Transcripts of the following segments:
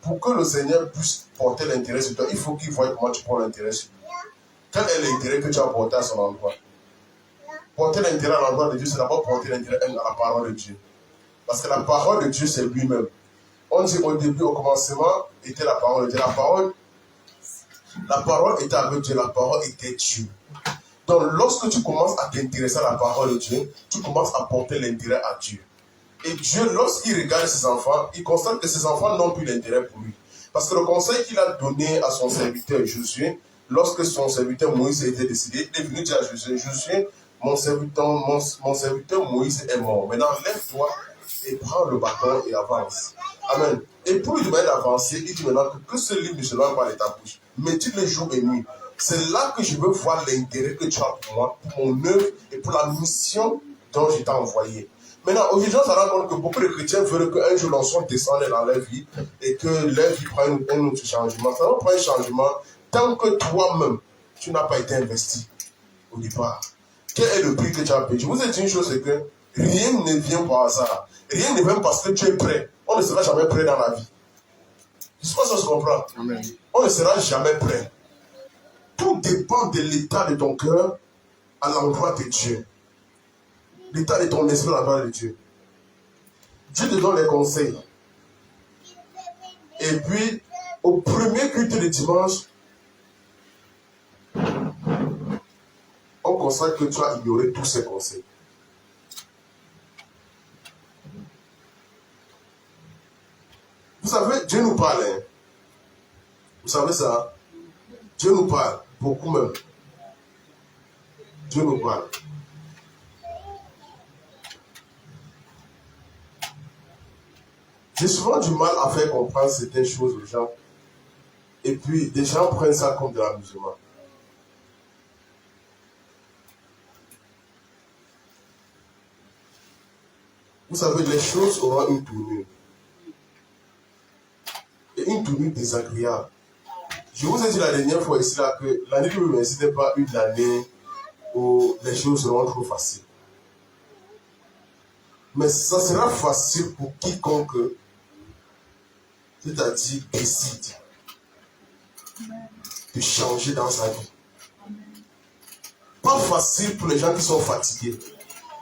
pour que le Seigneur puisse porter l'intérêt sur toi, il faut qu'il voie comment tu prends l'intérêt sur lui. Quel est l'intérêt que tu as porté à son endroit? Porter l'intérêt à l'endroit de Dieu, c'est d'abord porter l'intérêt à la parole de Dieu. Parce que la parole de Dieu, c'est lui-même. On dit au début, au commencement, était la parole de Dieu. La parole était avec Dieu, la parole était Dieu. Donc, lorsque tu commences à t'intéresser à la parole de Dieu, tu commences à porter l'intérêt à Dieu. Et Dieu, lorsqu'il regarde ses enfants, il constate que ses enfants n'ont plus d'intérêt pour lui. Parce que le conseil qu'il a donné à son serviteur Josué, lorsque son serviteur Moïse a été décédé, il est venu dire à Josué, Josué, mon serviteur Moïse est mort. Maintenant, lève-toi et prends le bâton et avance. Amen. Et pour lui demander d'avancer, il dit maintenant que ce livre ne se lance pas de ta bouche. Mais tu le jour et nuit. C'est là que je veux voir l'intérêt que tu as pour moi, pour mon œuvre et pour la mission dont je t'ai envoyé. Maintenant, aujourd'hui, on se rend compte que beaucoup de chrétiens veulent qu'un jour l'onction descende dans leur vie et que leur vie prenne un autre changement. Ça va prendre un changement tant que toi-même, tu n'as pas été investi au départ. Quel est le prix que tu as payé? Je vous ai dit une chose, c'est que rien ne vient par hasard. Rien ne vient parce que tu es prêt. On ne sera jamais prêt dans la vie. Je ne sais pas si on se comprend. Amen. On ne sera jamais prêt. Tout dépend de l'état de ton cœur à l'endroit de Dieu. L'état de ton esprit à l'endroit de Dieu. Dieu te donne des conseils. Et puis, au premier culte de dimanche, on constate que tu as ignoré tous ces conseils. Vous savez, Dieu nous parle. Hein? Vous savez ça? Dieu nous parle, beaucoup même. Dieu nous parle. J'ai souvent du mal à faire comprendre certaines choses aux gens. Et puis, des gens prennent ça comme de l'amusement. Vous savez, les choses auront une tournure. Et une tournure désagréable. Je vous ai dit la dernière fois ici là, que l'année 2026 n'était pas une année où les choses seront trop faciles. Mais ça sera facile pour quiconque, c'est-à-dire décide de changer dans sa vie. Pas facile pour les gens qui sont fatigués.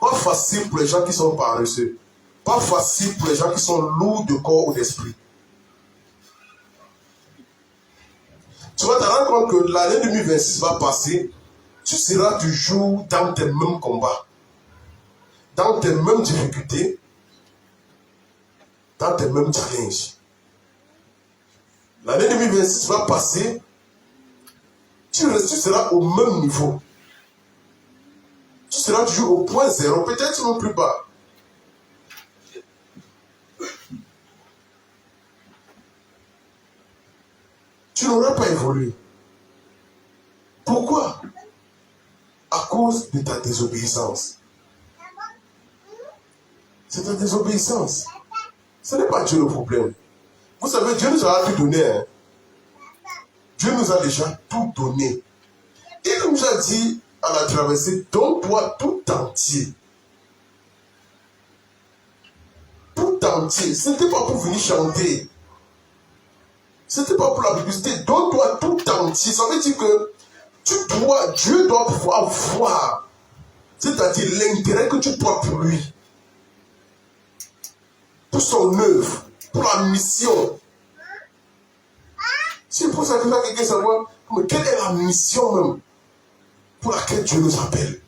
Pas facile pour les gens qui sont paresseux. Pas facile pour les gens qui sont lourds de corps ou d'esprit. Tu vas te rendre compte que l'année 2026 va passer, tu seras toujours dans tes mêmes combats, dans tes mêmes difficultés, dans tes mêmes challenges. L'année 2026 va passer, tu seras au même niveau. Tu seras toujours au point zéro, peut-être même plus bas. Tu n'auras pas évolué. Pourquoi? À cause de ta désobéissance. C'est ta désobéissance. Ce n'est pas Dieu le problème. Vous savez, Dieu nous a tout donné. Hein? Dieu nous a déjà tout donné. Il nous a dit à la traversée, donne-toi tout entier. Tout entier. Ce n'était pas pour venir chanter. Ce n'était pas pour la publicité. Donne-toi tout entier. Ça veut dire que Dieu doit pouvoir voir. C'est-à-dire l'intérêt que tu portes pour lui. Pour son œuvre. Pour la mission. C'est pour ça que là, quelqu'un savoir quelle est la mission même pour laquelle Dieu nous appelle.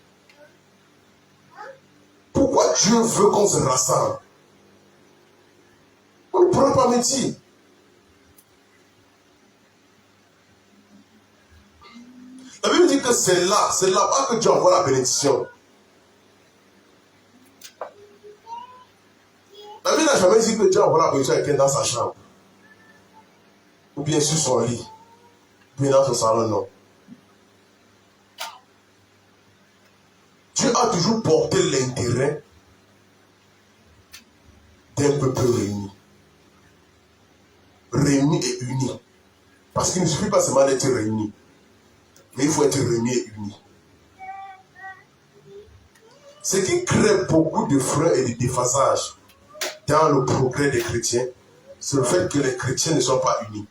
Pourquoi Dieu veut qu'on se rassemble? On ne pourra pas me dire. La Bible dit que c'est là-bas que Dieu envoie la bénédiction. La Bible n'a jamais dit que Dieu envoie la bénédiction à quelqu'un dans sa chambre. Ou bien sur son lit. Ou bien dans son salon, non. Dieu a toujours porté l'intérêt d'un peuple réuni. Réuni et uni. Parce qu'il ne suffit pas seulement d'être réuni. Mais il faut être réuni et uni. Ce qui crée beaucoup de freins et de déphasage dans le progrès des chrétiens, c'est le fait que les chrétiens ne sont pas unis.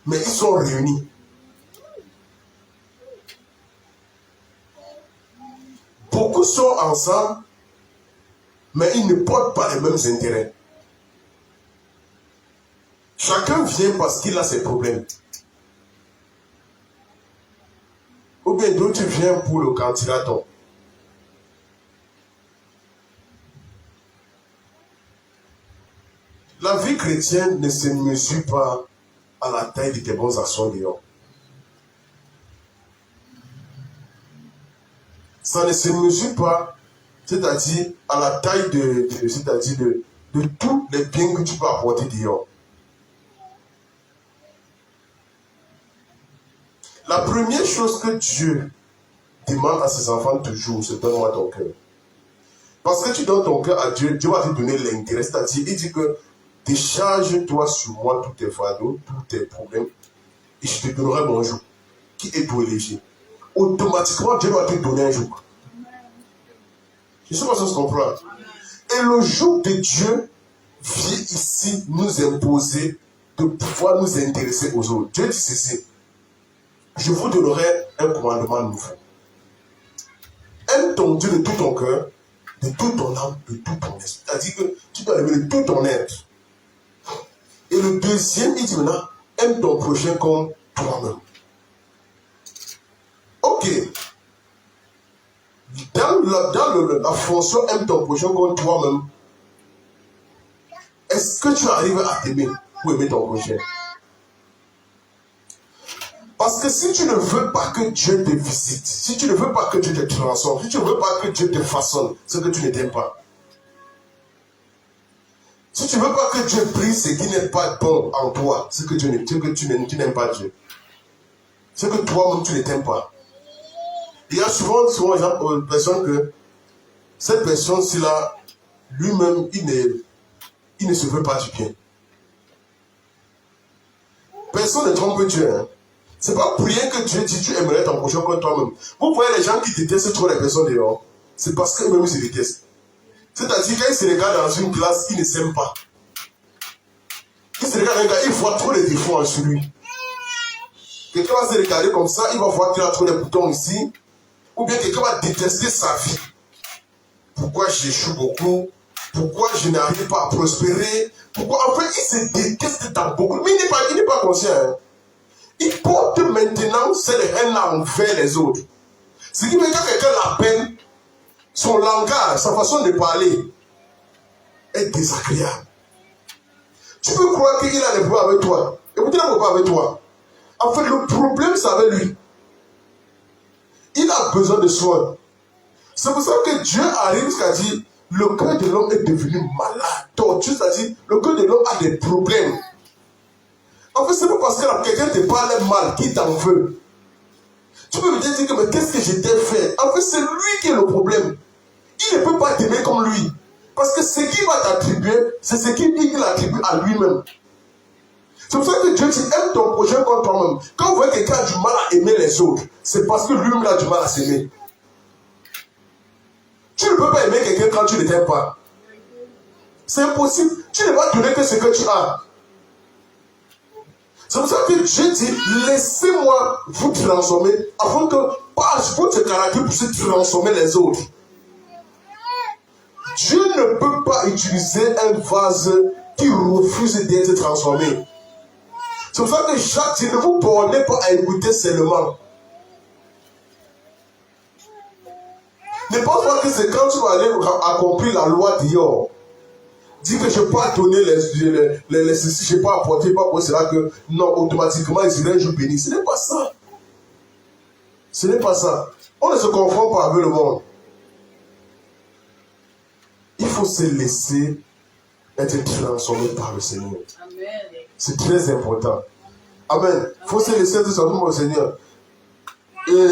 Mais ils sont réunis. Beaucoup sont ensemble, mais ils ne portent pas les mêmes intérêts. Chacun vient parce qu'il a ses problèmes. Ou bien d'autres viennent pour le candidaton. La vie chrétienne ne se mesure pas à la taille de tes bonnes actions dehors. Ça ne se mesure pas, c'est-à-dire à la taille de tous les biens que tu peux apporter dehors. La première chose que Dieu demande à ses enfants toujours, c'est donne-moi ton cœur. Parce que tu donnes ton cœur à Dieu, Dieu va te donner l'intérêt. C'est-à-dire, il dit que décharge-toi sur moi tous tes fardeaux, tous tes problèmes, et je te donnerai mon joug, qui est tout léger. Automatiquement, Dieu va te donner un joug. Je ne sais pas si on se comprend. Et le joug de Dieu vient ici nous imposer de pouvoir nous intéresser aux autres. Dieu dit ceci. Je vous donnerai un commandement nouveau. Aime ton Dieu de tout ton cœur, de toute ton âme, de tout ton esprit. C'est-à-dire que tu dois aimer de tout ton être. Et le deuxième, il dit maintenant, aime ton prochain comme toi-même. Ok. Dans la fonction aime ton prochain comme toi-même, est-ce que tu arrives à t'aimer ou aimer ton prochain? Parce que si tu ne veux pas que Dieu te visite, si tu ne veux pas que Dieu te transforme, si tu ne veux pas que Dieu te façonne, c'est que tu ne t'aimes pas. Si tu ne veux pas que Dieu brise ce qui n'est pas bon en toi, c'est que tu n'aimes pas Dieu. C'est que toi-même tu ne t'aimes pas. Il y a souvent l'impression que cette personne-ci là, lui-même, il ne se veut pas du bien. Personne ne trompe Dieu. Hein. C'est pas pour rien que Dieu dit tu aimerais ton prochain comme toi-même. Vous voyez les gens qui détestent trop les personnes dehors, c'est parce qu'eux-mêmes se détestent. C'est-à-dire quand ils se regardent dans une classe, ils ne s'aiment pas. Ils se regardent, ils voient trop les défauts en lui. Quelqu'un va se regarder comme ça, il va voir qu'il a trop de boutons ici. Ou bien quelqu'un va détester sa vie. Pourquoi j'échoue beaucoup? Pourquoi je n'arrive pas à prospérer? Pourquoi? En fait, il se déteste dans beaucoup. Mais il n'est pas conscient. Hein. Il porte maintenant cette haine-là envers les autres. Ce qui veut dire que quelqu'un l'appelle, son langage, sa façon de parler est désagréable. Tu peux croire qu'il a des problèmes avec toi. Et vous dites qu'il n'a pas avec toi. En fait, le problème, c'est avec lui. Il a besoin de soins. C'est pour ça que Dieu arrive jusqu'à dire le cœur de l'homme est devenu malade, tordu, c'est-à-dire le cœur de l'homme a des problèmes. En fait, c'est pas parce que quelqu'un te parle mal qu'il t'en veut. Tu peux me dire que mais qu'est-ce que je t'ai fait? En fait, c'est lui qui est le problème. Il ne peut pas t'aimer comme lui. Parce que ce qu'il va t'attribuer, c'est ce qu'il attribue à lui-même. C'est pour ça que Dieu dit aime ton prochain comme toi-même. Quand vous voyez quelqu'un a du mal à aimer les autres, c'est parce que lui-même a du mal à s'aimer. Tu ne peux pas aimer quelqu'un quand tu ne t'aimes pas. C'est impossible. Tu ne vas donner que ce que tu as. C'est pour ça que Dieu dit, laissez-moi vous transformer afin que par votre caractère puisse transformer les autres. Dieu ne peut pas utiliser un vase qui refuse d'être transformé. C'est pour ça que Jacques dit, ne vous bornez pas à écouter seulement. Ne pense pas que c'est quand tu vas aller accomplir la loi d'hier. Dis que je ne peux pas donner les ceci, je ne peux pas apporter, pas pour cela que non, automatiquement ils iraient un jour béni. Ce n'est pas ça. Ce n'est pas ça. On ne se confond pas avec le monde. Il faut se laisser être transformé par le Seigneur. C'est très important. Amen. Il faut se laisser être transformé par le Seigneur. Et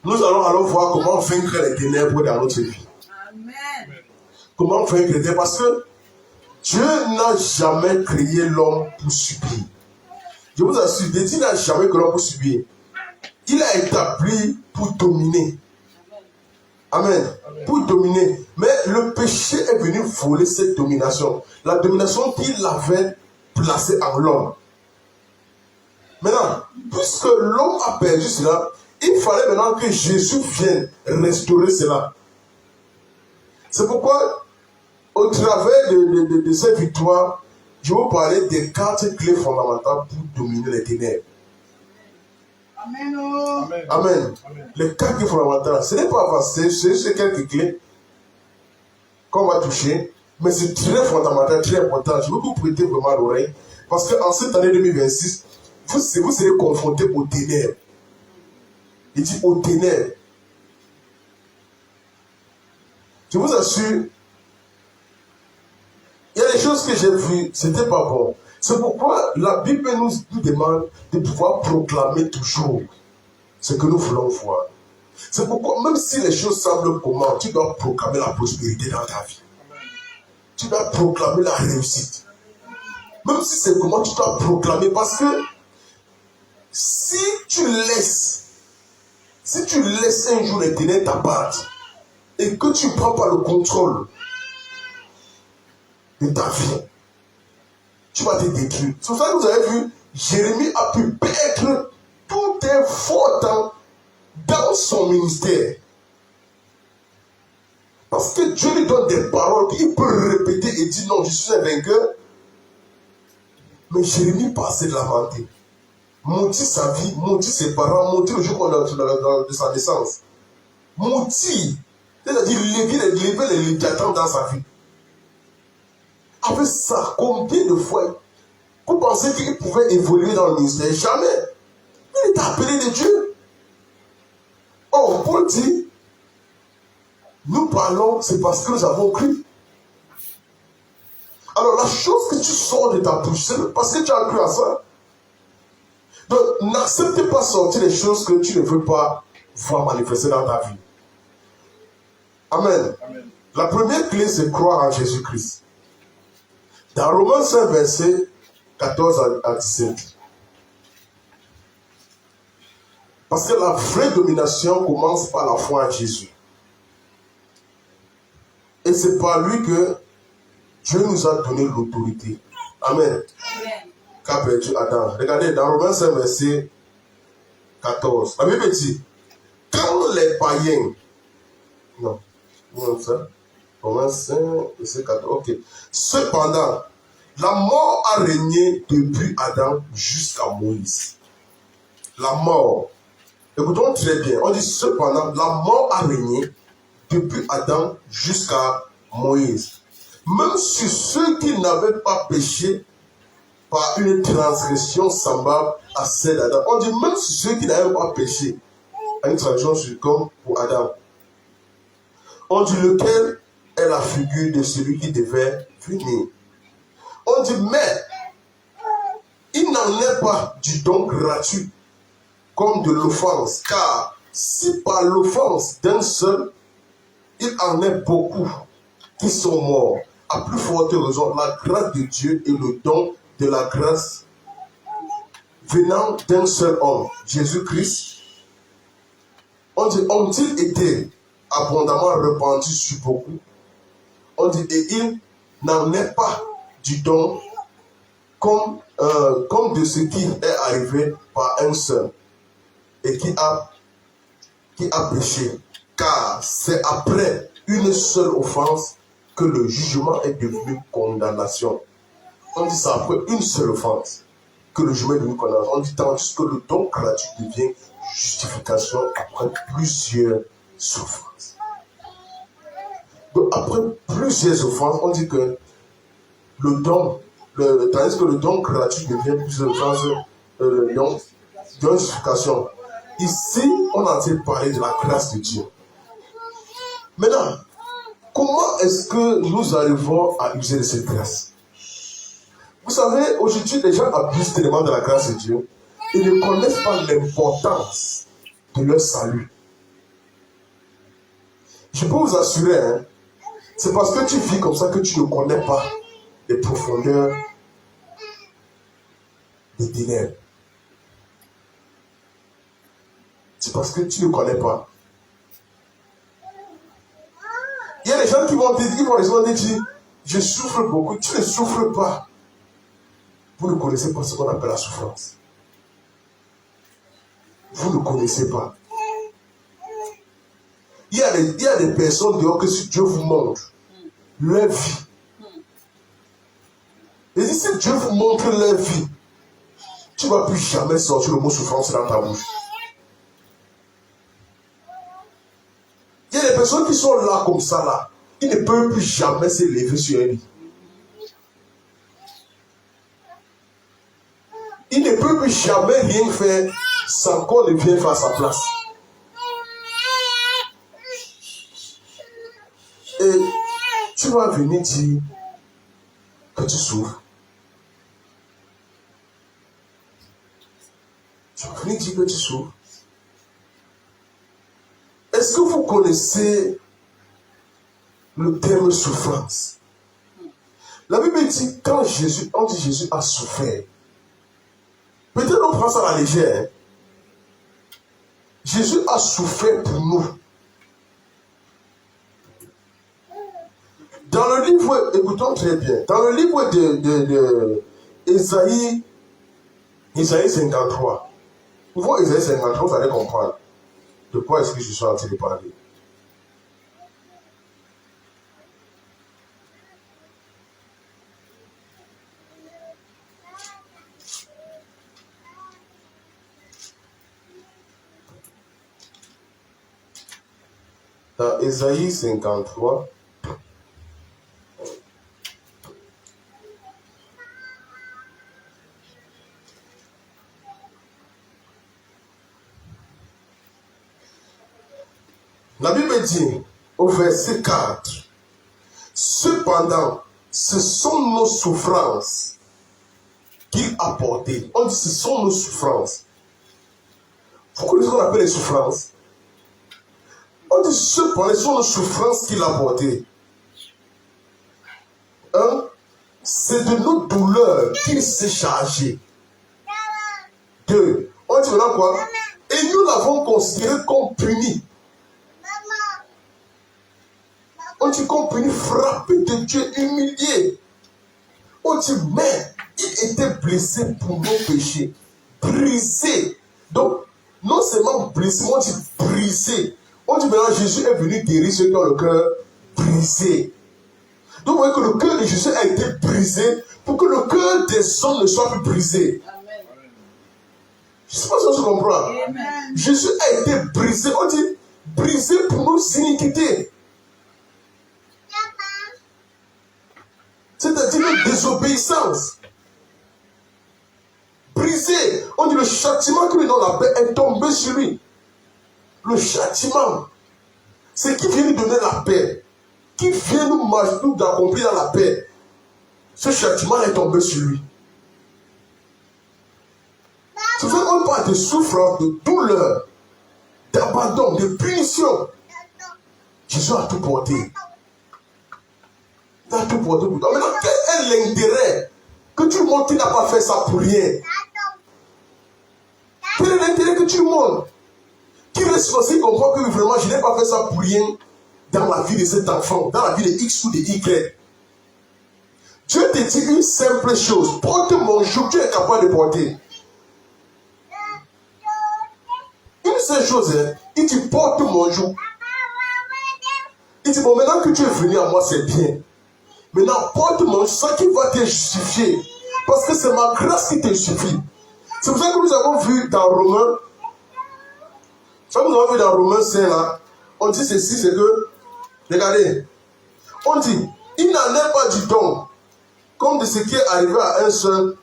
nous allons alors voir comment vaincre les ténèbres dans notre vie. Amen. Comment vaincre les ténèbres? Parce que Dieu n'a jamais créé l'homme pour subir. Je vous assure, Dieu n'a jamais créé l'homme pour subir. Il a établi pour dominer. Amen. Pour dominer. Mais le péché est venu voler cette domination. La domination qu'il avait placée en l'homme. Maintenant, puisque l'homme a perdu cela, il fallait maintenant que Jésus vienne restaurer cela. C'est pourquoi, au travers de cette victoire, je vais vous parler des 4 clés fondamentales pour dominer les ténèbres. Amen. Amen. Amen. Les 4 clés fondamentales, ce n'est pas avancé, c'est quelques clés qu'on va toucher, mais c'est très fondamental, très important. Je veux vous prêter vraiment l'oreille, parce qu'en cette année 2026, vous serez confrontés aux ténèbres. Il dit aux ténèbres. Je vous assure, il y a des choses que j'ai vues, c'était pas bon. C'est pourquoi la Bible nous demande de pouvoir proclamer toujours ce que nous voulons voir. C'est pourquoi, même si les choses semblent comment, tu dois proclamer la prospérité dans ta vie. Tu dois proclamer la réussite. Même si c'est comment, tu dois proclamer, parce que si tu laisses un jour les ténèbres t'abattre et que tu ne prends pas le contrôle de ta vie, tu vas te détruire. C'est pour ça que vous avez vu, Jérémie a pu perdre tout un fort temps dans son ministère. Parce que Dieu lui donne des paroles qu'il peut répéter et dire non, je suis un vainqueur. Mais Jérémie passait de la vanter. Maudit sa vie, maudit ses parents, maudit le jour de sa naissance. Maudit. C'est-à-dire lever les léviathans dans sa vie. Avec ça, combien de fois vous pensez qu'il pouvait évoluer dans le ministère? Jamais. Il est appelé de Dieu. Oh, Paul dit, nous parlons, c'est parce que nous avons cru. Alors la chose que tu sors de ta bouche, c'est parce que tu as cru à ça. Donc n'accepte pas sortir les choses que tu ne veux pas voir manifester dans ta vie. Amen. Amen. La première clé, c'est croire en Jésus-Christ. Dans Romains 5, verset 14 à 17. Parce que la vraie domination commence par la foi en Jésus. Et c'est par lui que Dieu nous a donné l'autorité. Amen. Qu'a perdu Adam. Regardez, dans Romains 5, verset 14. La Bible dit, quand les païens... Non, non ça. Romains 5, verset 14. Ok. Cependant, la mort a régné depuis Adam jusqu'à Moïse. La mort. Écoutons très bien. On dit cependant, la mort a régné depuis Adam jusqu'à Moïse. Même sur ceux qui n'avaient pas péché par une transgression semblable à celle d'Adam. On dit même sur ceux qui n'avaient pas péché à une transgression comme pour Adam. On dit lequel est la figure de celui qui devait venir. On dit mais il n'en est pas du don gratuit comme de l'offense. Car si par l'offense d'un seul, il en est beaucoup qui sont morts, à plus forte raison, la grâce de Dieu et le don de la grâce venant d'un seul homme, Jésus-Christ, on dit, ont-ils été abondamment répandus sur beaucoup? On dit, et il n'en est pas du don comme de ce qui est arrivé par un seul et qui a péché. Car c'est après une seule offense que le jugement est devenu condamnation. On dit ça après une seule offense que le jugement est devenu condamnation. On dit tandis que le don gratuit devient justification après plusieurs souffrances. Donc après plusieurs offenses, on dit que tandis que le don gratuit devient plusieurs offenses, justification. Ici, on a entendu parler de la grâce de Dieu. Maintenant, comment est-ce que nous arrivons à user de cette grâce? Vous savez, aujourd'hui, les gens abusent tellement de la grâce de Dieu. Ils ne connaissent pas l'importance de leur salut. Je peux vous assurer, hein, c'est parce que tu vis comme ça que tu ne connais pas les profondeurs des ténèbres. C'est parce que tu ne connais pas. des gens qui vont te dire, je souffre beaucoup. Tu ne souffres pas. Vous ne connaissez pas ce qu'on appelle la souffrance. Vous ne connaissez pas. Il y a des personnes dehors que si Dieu vous montre leur vie, et si Dieu vous montre leur vie, tu ne vas plus jamais sortir le mot souffrance dans ta bouche. Il y a des personnes qui sont là comme ça, là. Ils ne peuvent plus jamais se lever sur un lit. Ils ne peuvent plus jamais rien faire sans qu'on ne vienne faire à sa place. Et tu vas venir dire que tu souffres. Tu vas venir dire que tu souffres. Est-ce que vous connaissez le terme souffrance? La Bible dit quand on dit Jésus a souffert. Peut-être on prend ça à la légère. Hein? Jésus a souffert pour nous. Dans le livre, écoutons très bien, dans le livre de Ésaïe 53, vous voyez Ésaïe 53, vous allez comprendre de quoi est-ce que je suis en train de parler. Dans Ésaïe 53, la Bible dit au verset 4, cependant, ce sont nos souffrances qu'il a portées. On dit ce sont nos souffrances. Vous connaissez ce qu'on appelle les souffrances? On dit cependant, ce sont nos souffrances qu'il a portées. Un, c'est de nos douleurs qu'il s'est chargé. Deux, on dit maintenant quoi? Et nous l'avons considéré comme puni. On dit qu'on puni, frappé de Dieu, humilié. On dit, mais il était blessé pour nos péchés, brisé. Donc, non seulement blessé, on dit brisé. On dit maintenant, Jésus est venu guérir ceux qui ont le cœur brisé. Donc, vous voyez que le cœur de Jésus a été brisé pour que le cœur des hommes ne soit plus brisé. Amen. Je ne sais pas si on se comprend. Amen. Jésus a été brisé. On dit brisé pour nos iniquités. C'est-à-dire une désobéissance. Brisé. On dit le châtiment que lui donne la paix est tombé sur lui. Le châtiment, c'est qui vient nous donner la paix, qui vient nous accomplir dans la paix. Ce châtiment est tombé sur lui. C'est pour ça qu'on parle de souffrance, de douleur, d'abandon, de punition. Jésus a tout porté. Il a tout porté pour toi. Maintenant, quel est l'intérêt que tu montres qu'il n'a pas fait ça pour rien? Quel est l'intérêt que tu montres? Qui reste aussi comprend que vraiment je n'ai pas fait ça pour rien dans la vie de cet enfant, dans la vie de X ou de Y. Dieu te dit une simple chose, porte mon joug, tu es capable de porter. Une seule chose, hein, il dit porte mon joug. Il dit bon, maintenant que tu es venu à moi, c'est bien. Maintenant, porte mon joug, ça qui va te justifier. Parce que c'est ma grâce qui te suffit. C'est pour ça que nous avons vu dans Romains. Ça, nous avons vu dans Romains 5 là, on dit ceci, c'est que, regardez, on dit, il n'en est pas du don, comme de ce qui est arrivé à un seul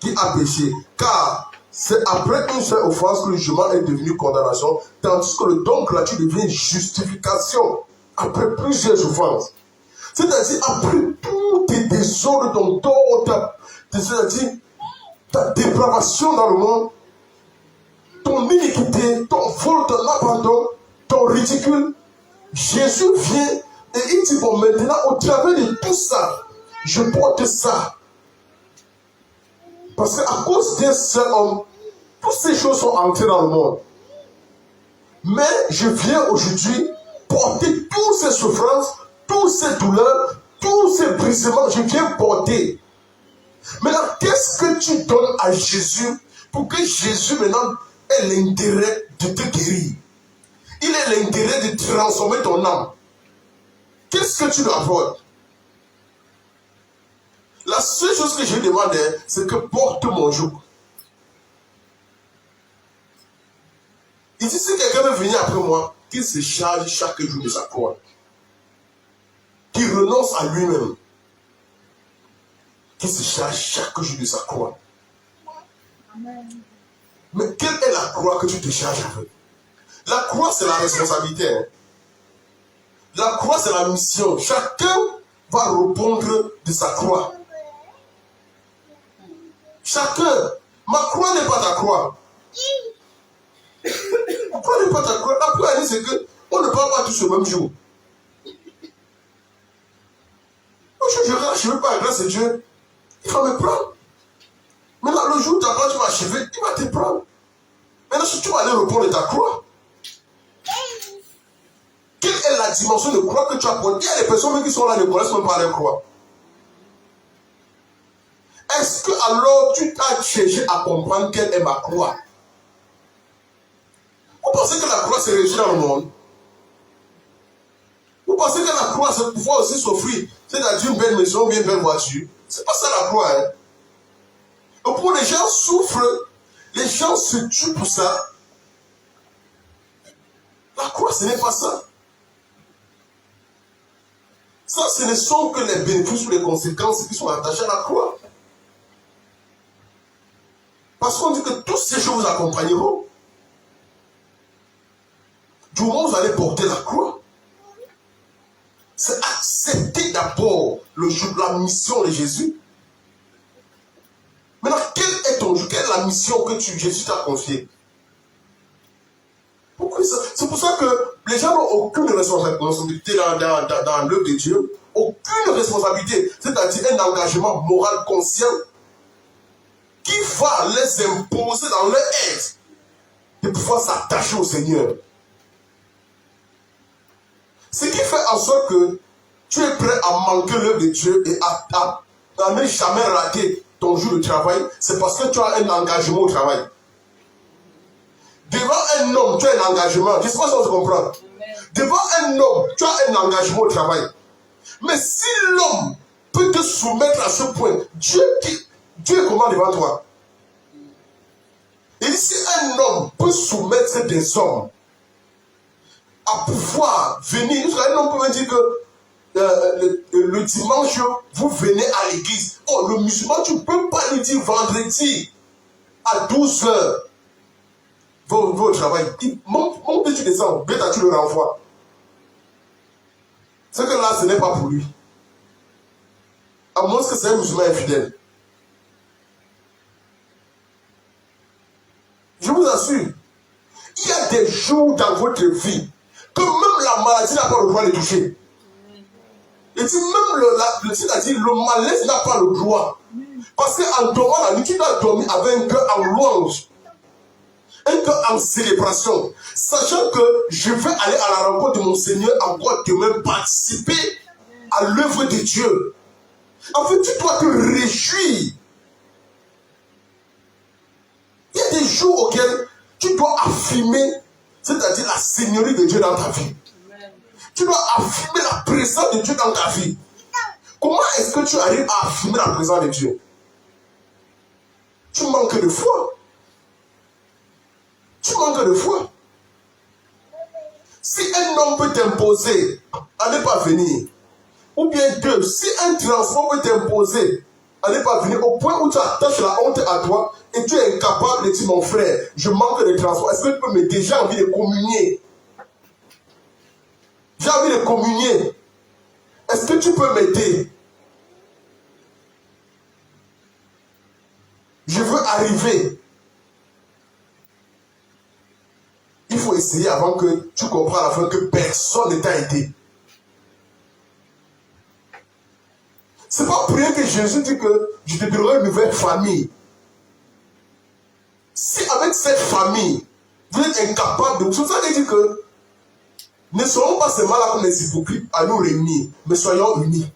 qui a péché, car c'est après une seule offense que le jugement est devenu condamnation, tandis que le don gratuit devient justification, après plusieurs offenses. C'est-à-dire, après tous tes désordres, ton tort, c'est-à-dire, ta dépravation dans le monde, ton iniquité, ton vol, ton abandon, ton ridicule, Jésus vient et il dit bon maintenant au travers de tout ça, je porte ça. Parce qu'à cause d'un seul homme, toutes ces choses sont entrées dans le monde. Mais je viens aujourd'hui porter toutes ces souffrances toutes ces douleurs, tous ces brisements, je viens porter. Maintenant, qu'est-ce que tu donnes à Jésus pour que Jésus maintenant ait l'intérêt de te guérir? Il a l'intérêt de transformer ton âme. Qu'est-ce que tu lui apportes? La seule chose que je lui demande, c'est que porte mon joug. Il dit, si quelqu'un veut venir après moi, qu'il se charge chaque jour de sa croix. Qu'il renonce à lui-même. Qu'il se charge chaque jour de sa croix. Amen. Mais quelle est la croix que tu te charges avec? La croix, c'est la responsabilité. Hein. La croix, c'est la mission. Chacun va répondre de sa croix. Chacun. Ma croix n'est pas ta croix. Ma croix n'est pas ta croix. La croix, c'est qu'on ne parle pas tous le même jour. Je ne veux pas, grâce à Dieu, il va me prendre. Maintenant, le jour où tu vas achever, il va te prendre. Maintenant, si tu vas aller répondre de ta croix, quelle est la dimension de croix que tu as portée? Il y a des personnes qui sont là, ne connaissent même pas leur croix. Est-ce que alors tu as cherché à comprendre quelle est ma croix? Vous pensez que la croix c'est réussir dans le monde? Vous pensez que la croix c'est pouvoir aussi s'offrir, c'est-à-dire une belle maison, bien une belle voiture? C'est pas ça la croix. Hein? Et pour les gens souffrent, les gens se tuent pour ça. La croix ce n'est pas ça. Ça, ce ne sont que les bénéfices ou les conséquences qui sont attachées à la croix. Parce qu'on dit que tous ces choses vous accompagneront. Du moment où vous allez porter la croix, c'est accepter d'abord le jour de la mission de Jésus. Maintenant, quelle est ton jour? Quelle est la mission que Jésus t'a confiée? Pourquoi ça? C'est pour ça que les gens n'ont aucune responsabilité dans l'œuvre de Dieu. Aucune responsabilité. C'est-à-dire un engagement moral conscient qui va les imposer dans leur être de pouvoir s'attacher au Seigneur. Ce qui fait en sorte que tu es prêt à manquer l'œuvre de Dieu et à ne jamais rater ton jour de travail, c'est parce que tu as un engagement au travail. Devant un homme, tu as un engagement. Je ne sais pas si on se comprend. Devant un homme, tu as un engagement au travail. Mais si l'homme peut te soumettre à ce point, Dieu est comment devant toi? Et si un homme peut soumettre des hommes à pouvoir venir, un homme peut me dire que le dimanche, vous venez à l'église. Oh, le musulman, tu ne peux pas lui dire vendredi à 12h. Va au travail. Monte, tu descends. Bêta, tu le renvoies. C'est que là, ce n'est pas pour lui. À moins que c'est un musulman infidèle. Je vous assure, il y a des jours dans votre vie que même la maladie n'a pas le droit de toucher. Et si même c'est-à-dire le malaise n'a pas le droit. Parce qu'en dormant la nuit, tu dois dormir avec un cœur en louange, un cœur en célébration, sachant que je vais aller à la rencontre de mon Seigneur encore demain, participer à l'œuvre de Dieu. En fait, tu dois te réjouir. Il y a des jours auxquels tu dois affirmer, c'est-à-dire la seigneurie de Dieu dans ta vie. Tu dois affirmer la présence de Dieu dans ta vie. Comment est-ce que tu arrives à affirmer la présence de Dieu? Tu manques de foi. Tu manques de foi. Si un homme peut t'imposer à ne pas venir, ou bien deux, si un transport peut t'imposer à ne pas venir, au point où tu attaches la honte à toi et tu es incapable de dire mon frère, je manque de transport, est-ce que tu peux m'aider? J'ai envie de communier. J'ai envie de communier. Est-ce que tu peux m'aider? Je veux arriver. Il faut essayer avant que tu comprennes à la fin que personne ne t'a aidé. C'est pas pour rien que Jésus dit que je te donnerai une nouvelle famille. Si avec cette famille, vous êtes incapable de... C'est pour ça qu'il dit que Ne soyons pas seulement là comme les hypocrites à nous réunir, mais soyons unis.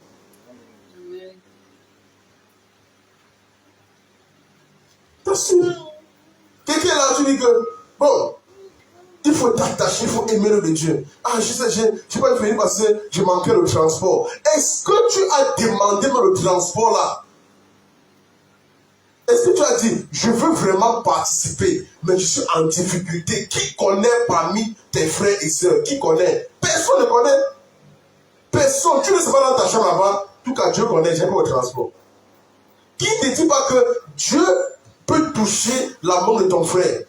T'as sûr? Quelqu'un là, tu dis que, bon, il faut t'attacher, il faut aimer le de Dieu. Ah, je sais, je n'ai pas fini parce que je manquais le transport. Est-ce que tu as demandé le transport là? Est-ce que tu as dit, je veux vraiment participer, mais je suis en difficulté? Qui connaît parmi tes frères et sœurs? Qui connaît? Personne ne connaît. Personne. Tu ne sais pas dans ta chambre là-bas, tout cas Dieu connaît, j'ai pas au transport. Qui ne dit pas que Dieu peut toucher l'amour de ton frère?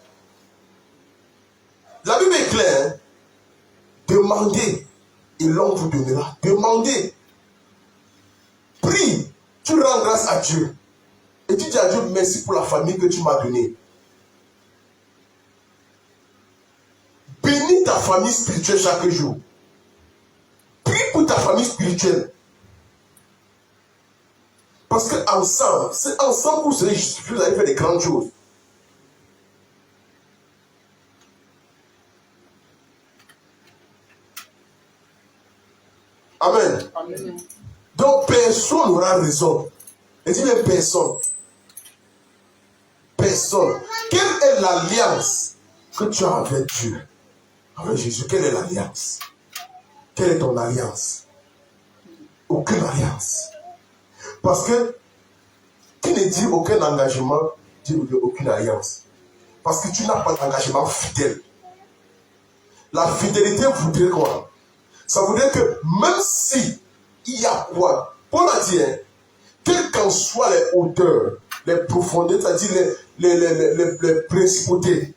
La Bible est claire. Hein? Demandez et l'homme vous donnera. Demandez. Prie. Tu rends grâce à Dieu. Et tu dis à Dieu merci pour la famille que tu m'as donnée. Bénis ta famille spirituelle chaque jour. Prie pour ta famille spirituelle. Parce que ensemble, c'est ensemble que vous serez justifiés, vous allez faire des grandes choses. Amen. Amen. Donc personne n'aura raison. Et dis bien personne. Personne. Quelle est l'alliance que tu as avec Dieu? Avec Jésus, quelle est l'alliance? Quelle est ton alliance? Aucune alliance. Parce que qui ne dit aucun engagement, dit aucune alliance. Parce que tu n'as pas d'engagement fidèle. La fidélité voudrait quoi? Ça voudrait que même si il y a quoi, Paul a dit, hein, quelles qu'en soient les hauteurs, les profondeurs, c'est-à-dire les principautés,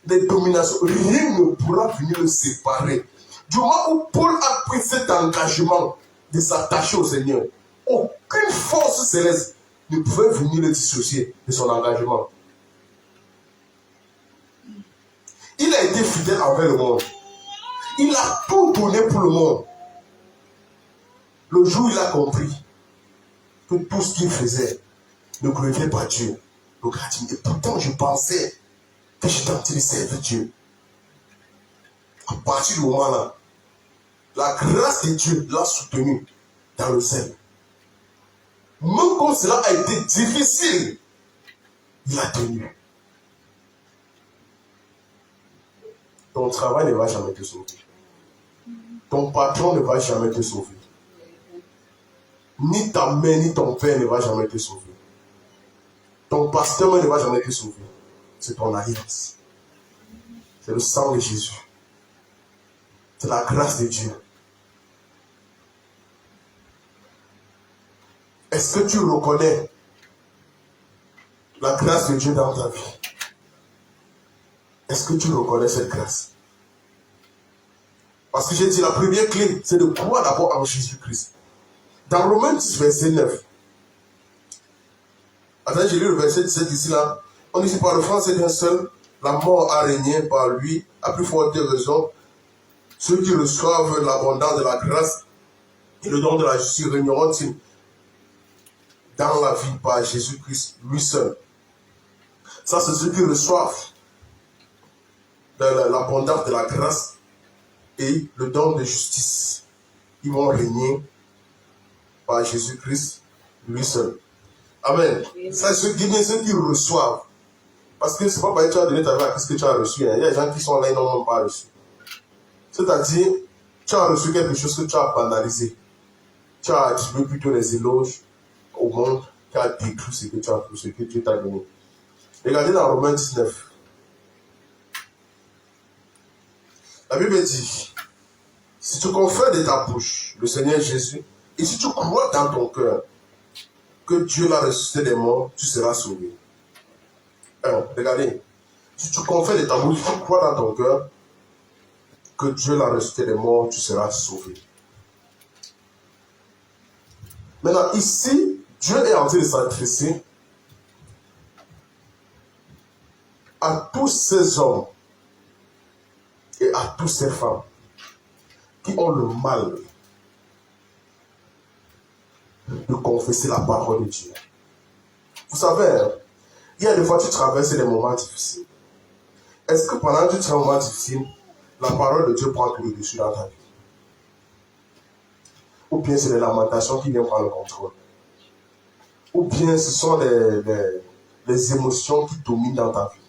les dominations, rien ne pourra venir le séparer. Du moment où Paul a pris cet engagement de s'attacher au Seigneur, aucune force céleste ne pouvait venir le dissocier de son engagement. Il a été fidèle envers le monde. Il a tout donné pour le monde. Le jour où il a compris que tout ce qu'il faisait ne glorifiait pas Dieu, le gars dit, et pourtant je pensais que j'étais en train de servir Dieu. À partir du moment-là, la grâce de Dieu l'a soutenu dans le zèle. Même comme cela a été difficile, il a tenu. Ton travail ne va jamais te sauver. Ton patron ne va jamais te sauver. Ni ta mère, ni ton père ne va jamais te sauver. Ton pasteur ne va jamais te sauver. C'est ton alliance. C'est le sang de Jésus. C'est la grâce de Dieu. Est-ce que tu reconnais la grâce de Dieu dans ta vie? Est-ce que tu reconnais cette grâce? Parce que j'ai dit, la première clé, c'est de croire d'abord en Jésus-Christ. Dans Romains 10, verset 9. Attendez, j'ai lu le verset 17 ici, là. On dit, par le français d'un seul, la mort a régné par lui, à plus forte raison. Ceux qui reçoivent l'abondance de la grâce et le don de la justice régneront-ils dans la vie par Jésus-Christ, lui seul. Ça, c'est ceux qui reçoivent l'abondance de la grâce et le don de justice. Ils vont régner par Jésus-Christ, lui seul. Amen. Ça, c'est ceux qui reçoivent. Parce que c'est pas parce que tu as donné ta vie à ce que tu as reçu. Hein. Il y a des gens qui sont là, ils n'ont même pas reçu. C'est-à-dire, tu as reçu quelque chose que tu as banalisé. Tu as attribué plutôt les éloges au monde qui a décrit ce que tu as, ce que Dieu t'a donné. Regardez dans Romains 19. La Bible dit, si tu confères de ta bouche le Seigneur Jésus, et si tu crois dans ton cœur que Dieu l'a ressuscité des morts, tu seras sauvé. Regardez, si tu confères de ta bouche, si tu crois dans ton cœur que Dieu l'a ressuscité des morts, tu seras sauvé. Maintenant, ici, Dieu est en train de s'adresser à tous ces hommes et à toutes ces femmes qui ont le mal de confesser la parole de Dieu. Vous savez, il y a des fois tu traverses des moments difficiles. Est-ce que pendant que tu traverses un moment difficile, la parole de Dieu prend tout le dessus dans ta vie. Ou bien c'est les lamentations qui viennent prendre le contrôle. Ou bien ce sont les émotions qui dominent dans ta vie.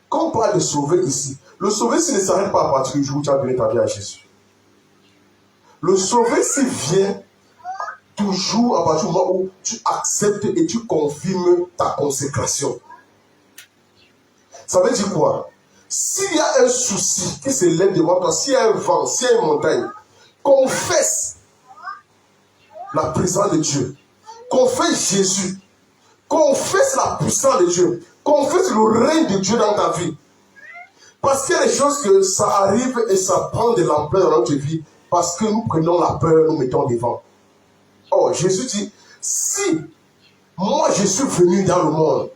Quand on parle de sauver ici, le sauver ne s'arrête pas à partir du jour où tu as donné ta vie à Jésus. Le sauver vient toujours à partir du moment où tu acceptes et tu confirmes ta consécration. Ça veut dire quoi? S'il y a un souci qui se lève devant toi, s'il y a un vent, s'il y a une montagne, confesse la présence de Dieu. Confesse Jésus. Confesse la puissance de Dieu. Confesse le règne de Dieu dans ta vie. Parce qu'il y a des choses que ça arrive et ça prend de l'ampleur dans notre vie parce que nous prenons la peur, nous mettons devant. Oh, Jésus dit, si moi je suis venu dans le monde,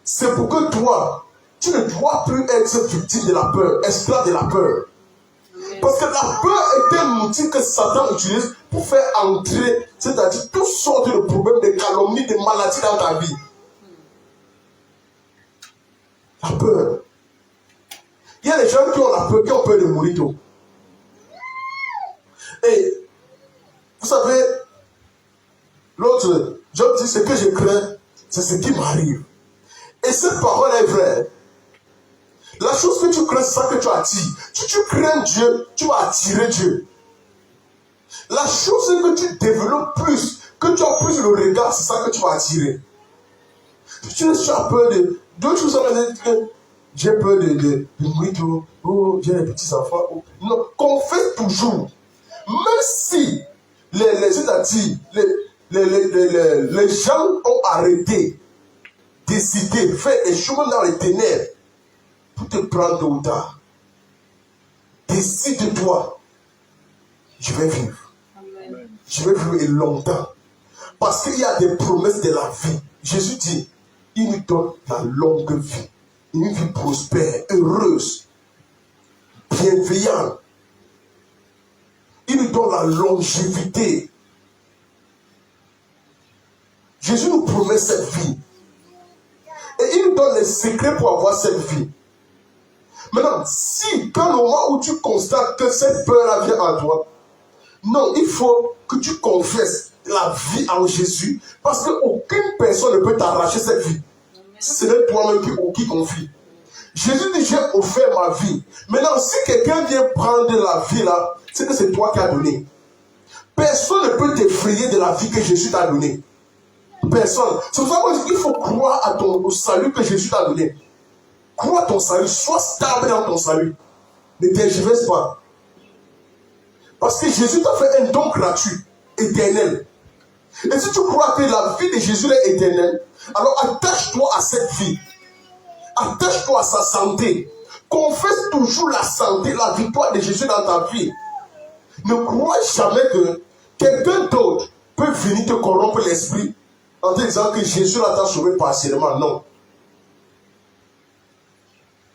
c'est pour que toi, tu ne dois plus être victime de la peur, esclave de la peur. Parce que la peur est un outil que Satan utilise pour faire entrer, c'est-à-dire toutes sortes de problèmes, de calomnies, de maladies dans ta vie. La peur. Il y a des gens qui ont la peur, qui ont peur de mourir tôt. Et vous savez, l'autre, Job dit, ce que je crains, c'est ce qui m'arrive. Et cette parole est vraie. La chose que tu crains, c'est ça que tu attires. Si tu crains Dieu, tu vas attirer Dieu. La chose que tu développes plus, que tu as plus le regard, c'est ça que tu vas attirer. Si tu as peur de d'autres choses, j'ai peur de mourir tôt, oh, j'ai des petits enfants. Oh. Non, confesse toujours. Même si les gens ont arrêté, décidé, fait des chemins dans les ténèbres pour te prendre tôt ou tard. Décide-toi, je vais vivre. Amen. Je vais vivre longtemps. Parce qu'il y a des promesses de la vie. Jésus dit, il nous donne la longue vie. Une vie prospère, heureuse, bienveillante. Il nous donne la longévité. Jésus nous promet cette vie. Et il nous donne les secrets pour avoir cette vie. Maintenant, si, dans le moment où tu constates que cette peur-là vient en toi, non, il faut que tu confesses la vie en Jésus, parce qu'aucune personne ne peut t'arracher cette vie. Si ce n'est toi-même qui confie. Jésus dit, j'ai offert ma vie. Maintenant, si quelqu'un vient prendre la vie là, c'est que c'est toi qui as donné. Personne ne peut t'effrayer de la vie que Jésus t'a donnée. Personne. C'est pour ça qu'il faut croire au salut que Jésus t'a donné. Crois à ton salut, sois stable dans ton salut. Ne tergiverse pas. Parce que Jésus t'a fait un don gratuit, éternel. Et si tu crois que la vie de Jésus est éternelle, alors attache-toi à cette vie. Attache-toi à sa santé. Confesse toujours la santé, la victoire de Jésus dans ta vie. Ne crois jamais que quelqu'un d'autre peut venir te corrompre l'esprit en te disant que Jésus t'a sauvé partiellement. Non.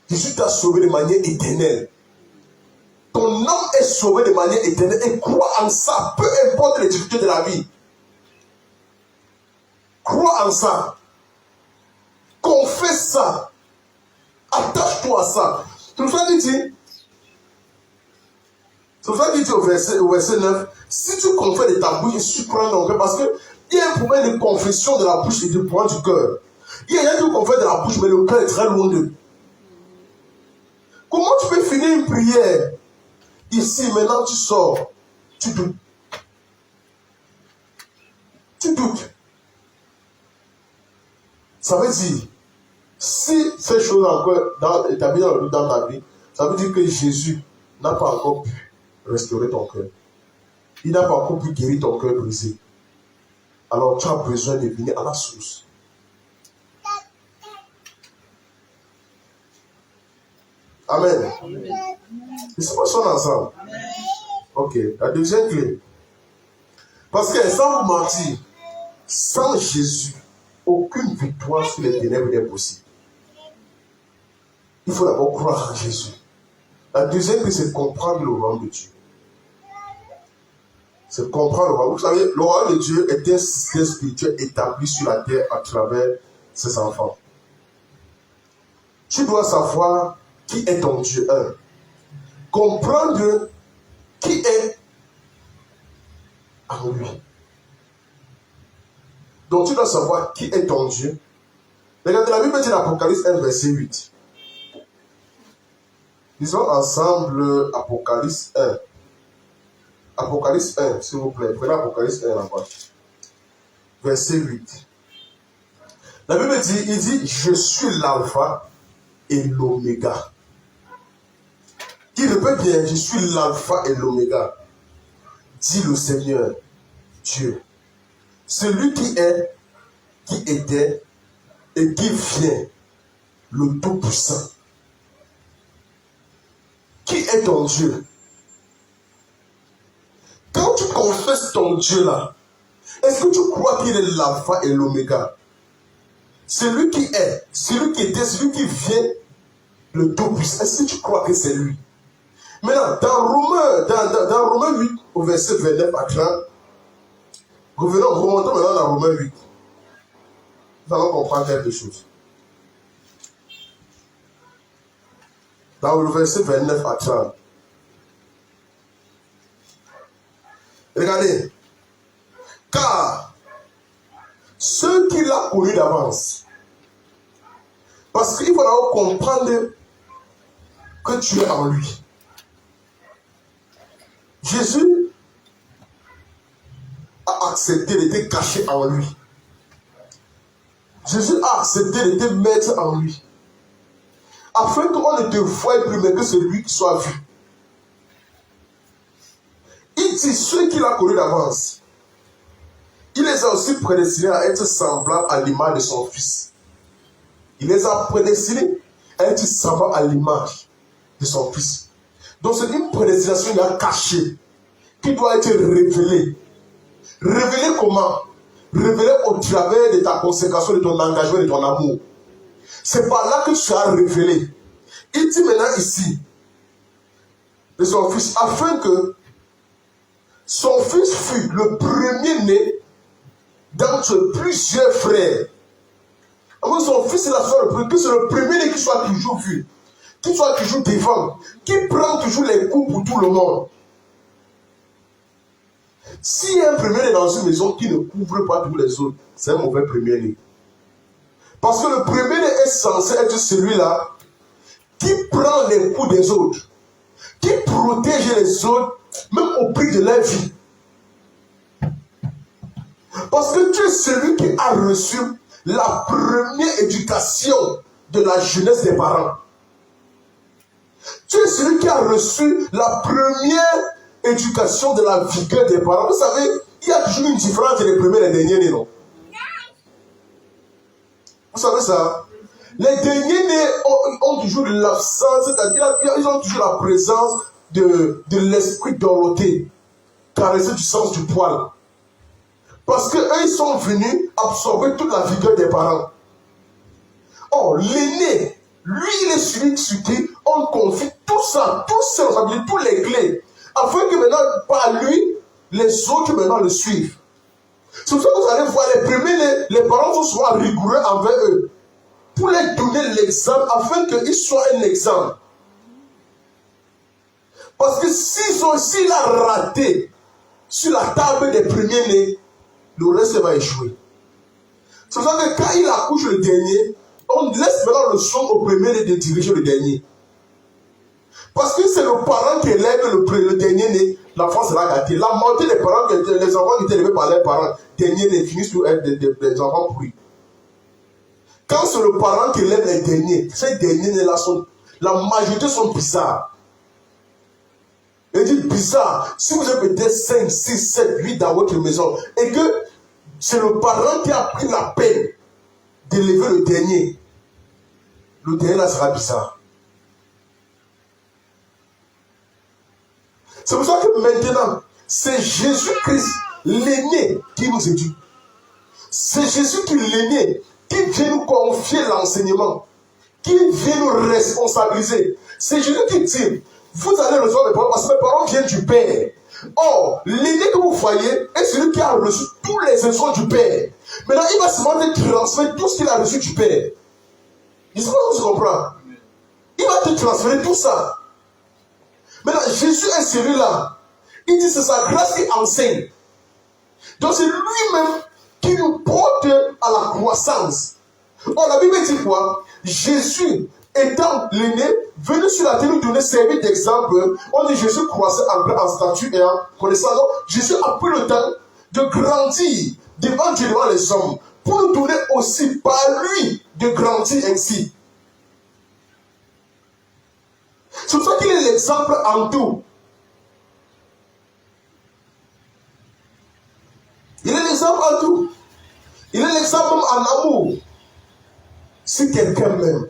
Jésus t'a sauvé de manière éternelle. Ton âme est sauvé de manière éternelle et crois en ça, peu importe les difficultés de la vie. Crois en ça. Confesse ça. Attache-toi à ça. C'est pour ça qu'il dit au verset 9, si tu confesses de ta bouche et si tu crois dans ton cœur, parce qu'il y a un problème de confession de la bouche et du point du cœur. Il y a rien qui confesse de la bouche, mais le cœur est très loin d'eux. Comment tu peux finir une prière ici, maintenant tu sors, tu doutes. Tu doutes. Ça veut dire, si ces choses encore établies dans ta vie, ça veut dire que Jésus n'a pas encore pu restaurer ton cœur. Il n'a pas encore pu guérir ton cœur brisé. Alors tu as besoin de venir à la source. Amen. Ils sont ensemble. Ok. La deuxième clé. Parce que sans vous mentir, sans Jésus, aucune victoire sur les ténèbres n'est possible. Il faut d'abord croire en Jésus. La deuxième clé, c'est comprendre le royaume de Dieu. C'est comprendre le royaume. Vous savez, le royaume de Dieu est un système spirituel établi sur la terre à travers ses enfants. Tu dois savoir qui est ton Dieu. Comprendre qui est en lui. Donc tu dois savoir qui est ton Dieu. Regardez, la Bible dit dans Apocalypse 1, verset 8. Lisons ensemble Apocalypse 1. Apocalypse 1, s'il vous plaît. Prenez Apocalypse 1 là-bas. Verset 8. La Bible dit, il dit, je suis l'alpha et l'oméga. Il répète bien, je suis l'alpha et l'oméga. Dit le Seigneur, Dieu. Celui qui est, qui était et qui vient, le Tout-Puissant. Qui est ton Dieu? Quand tu confesses ton Dieu là, est-ce que tu crois qu'il est l'alpha et l'oméga? Celui qui est, celui qui était, celui qui vient, le Tout-Puissant. Est-ce que tu crois que c'est lui? Maintenant, dans Romains 8, au verset 29 à 30, remontons maintenant dans Romains 8. Nous allons comprendre quelque chose. Dans le verset 29 à 30. Regardez. Car ceux qu'il a connus d'avance, parce qu'il faut d'abord comprendre que tu es en lui. Jésus a accepté d'être caché en lui. Jésus a accepté d'être maître en lui. Afin qu'on ne te voie plus, mais que celui qui soit vu. Il dit ceux qu'il a connus d'avance. Il les a aussi prédestinés à être semblables à l'image de son Fils. Il les a prédestinés à être semblables à l'image de son Fils. Donc c'est une prédestination cachée qui doit être révélée. Révélée comment? Révélée au travers de ta consécration, de ton engagement, de ton amour. C'est par là que tu seras révélé. Il dit maintenant ici, de son Fils, afin que son Fils fût le premier-né d'entre plusieurs frères. Avant son Fils, c'est le premier-né qui soit toujours vu, qui soit toujours devant, qui prend toujours les coups pour tout le monde. S'il y a un premier-né dans une maison qui ne couvre pas tous les autres, c'est un mauvais premier-né. Parce que le premier-né est censé être celui-là qui prend les coups des autres, qui protège les autres, même au prix de leur vie. Parce que tu es celui qui a reçu la première éducation de la jeunesse des parents. Tu es celui qui a reçu la première éducation de la vigueur des parents. Vous savez, il y a toujours une différence entre les premiers et les derniers nés, non? Vous savez ça? Les derniers nés ont toujours l'absence, c'est-à-dire ils ont toujours la présence de l'esprit Dorothée, caressé du sens du poil. Parce qu'eux, ils sont venus absorber toute la vigueur des parents. Or, l'aîné, lui, il est celui sur qui on confie tout ça, toutes ses responsabilités, tous les clés, afin que maintenant, par lui, les autres maintenant le suivent. C'est pour ça que vous allez voir les premiers, les parents sont souvent rigoureux envers eux, pour leur donner l'exemple, afin qu'ils soient un exemple. Parce que s'il a raté sur la table des premiers-nés, le reste va échouer. C'est pour ça que quand il accouche le dernier, on laisse maintenant le soin au premier de diriger le dernier. Parce que c'est le parent qui élève le dernier né, l'enfant sera gâté. La moitié des parents, les enfants qui étaient élevés par leurs parents, derniers nés finissent pour être des enfants pourris. Quand c'est le parent qui élève les derniers, ces derniers nés-là la majorité sont bizarres. Il dit bizarre, si vous avez peut-être 5, 6, 7, 8 dans votre maison, et que c'est le parent qui a pris la peine d'élever le dernier là sera bizarre. C'est pour ça que maintenant, c'est Jésus-Christ, l'aîné, qui nous éduque. C'est Jésus qui est l'aîné, qui vient nous confier l'enseignement, qui vient nous responsabiliser. C'est Jésus qui dit, vous allez recevoir mes parents parce que mes parents viennent du Père. Or, l'aîné que vous voyez est celui qui a reçu tous les instructions du Père. Maintenant, il va seulement transmettre tout ce qu'il a reçu du Père. Je ne sais pas si vous comprenez. Il va te transférer tout ça. Maintenant, Jésus est celui-là. Il dit c'est sa grâce qui enseigne. Donc c'est lui-même qui nous porte à la croissance. Or, la Bible dit quoi? Jésus, étant l'aîné, venu sur la terre nous donner servir d'exemple. On dit Jésus croissait en statut et en connaissance. Donc, Jésus a pris le temps de grandir devant Dieu, devant les hommes, pour nous donner aussi par lui de grandir ainsi. C'est pour ça qu'il est l'exemple en tout. Il est l'exemple en tout. Il est l'exemple en amour. Si quelqu'un m'aime,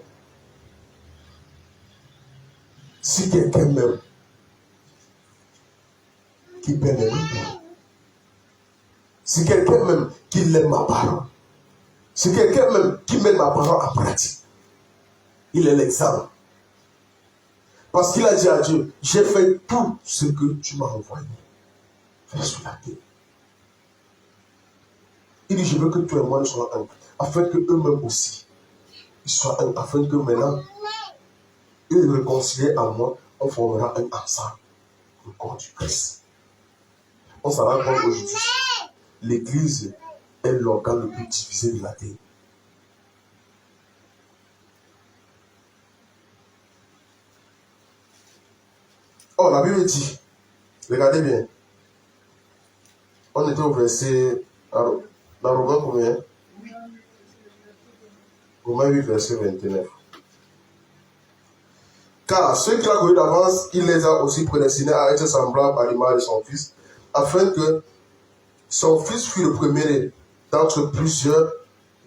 qui peut m'aimer. Si quelqu'un m'aime, qui l'aime ma parole. Si quelqu'un m'aime, qui met ma parole en pratique. Il est l'exemple. Parce qu'il a dit à Dieu, j'ai fait tout ce que tu m'as envoyé. Fais sur la terre. Il dit, je veux que toi et moi nous soyons un, afin que eux-mêmes aussi, ils soient un, afin que maintenant, ils réconcilient à moi, on formera un ensemble, le corps du Christ. On s'en rend compte aujourd'hui. L'Église est l'organe le plus divisé de la terre. Oh, la Bible dit, regardez bien, on était au verset, dans Romains combien? Romains 8, verset 29. Car ceux qu'il a connus d'avance, il les a aussi prédestinés à être semblables à l'image de son Fils, afin que son Fils fût le premier d'entre plusieurs,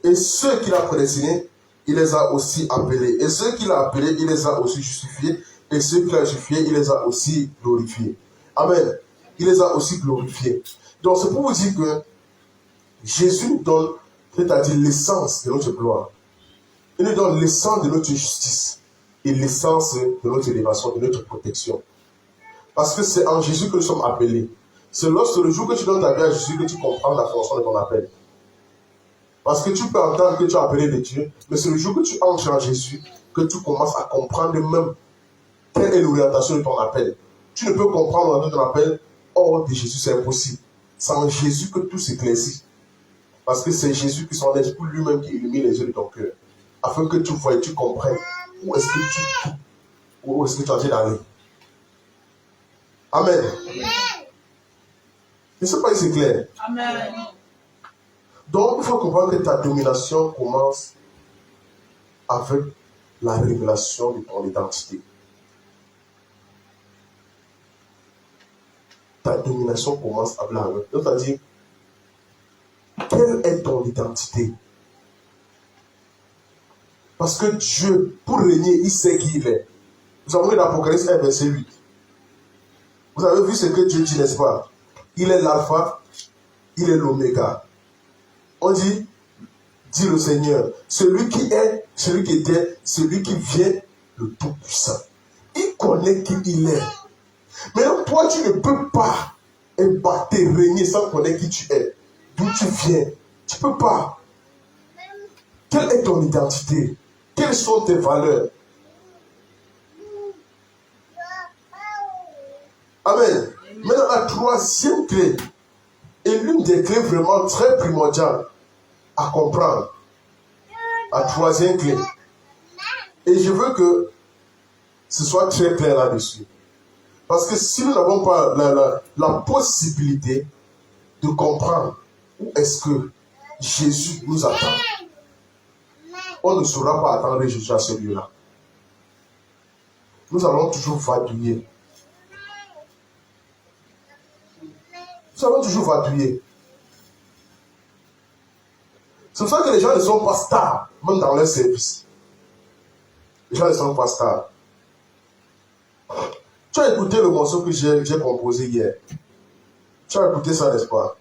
et ceux qu'il a prédestinés, il les a aussi appelés. Et ceux qu'il a appelés, il les a aussi justifiés. Et ceux qu'il a justifiés, il les a aussi glorifiés. Amen. Il les a aussi glorifiés. Donc c'est pour vous dire que Jésus nous donne, c'est-à-dire l'essence de notre gloire. Il nous donne l'essence de notre justice et l'essence de notre élévation, de notre protection. Parce que c'est en Jésus que nous sommes appelés. C'est lorsque le jour que tu donnes ta vie à Jésus que tu comprends la fonction de ton appel. Parce que tu peux entendre que tu es appelé de Dieu, mais c'est le jour que tu entres en Jésus que tu commences à comprendre même quelle est l'orientation de ton appel. Tu ne peux comprendre l'orientation de ton appel hors de Jésus, c'est impossible. C'est en Jésus que tout s'éclaircit. Parce que c'est Jésus qui son esprit lui-même qui illumine les yeux de ton cœur. Afin que tu vois et tu comprennes où est-ce que tu es en train d'aller. Amen. Je ne sais pas si c'est clair. Amen. Donc, il faut comprendre que ta domination commence avec la révélation de ton identité. Ta domination commence avec la révélation. C'est-à-dire, quelle est ton identité? Parce que Dieu, pour régner, il sait qui il est. Vous avez vu l'Apocalypse 1, verset 8. Vous avez vu ce que Dieu dit, n'est-ce pas? Il est l'alpha, il est l'oméga. On dit le Seigneur, celui qui est, celui qui était, celui qui vient, le Tout-Puissant. Il connaît qui il est. Mais toi, tu ne peux pas ébattre, régner sans connaître qui tu es. D'où tu viens. Tu ne peux pas. Quelle est ton identité? Quelles sont tes valeurs? Amen. Maintenant, la troisième clé est l'une des clés vraiment très primordiales à comprendre. La troisième clé. Et je veux que ce soit très clair là-dessus. Parce que si nous n'avons pas la possibilité de comprendre où est-ce que Jésus nous attend, on ne saura pas attendre Jésus à ce lieu-là. Nous allons toujours vadouiller. Nous allons toujours vadouiller. C'est pour ça que les gens ne sont pas stars, même dans leur service. Les gens ne sont pas stars. Tu as écouté le morceau que j'ai composé hier. Tu as écouté ça, n'est-ce pas?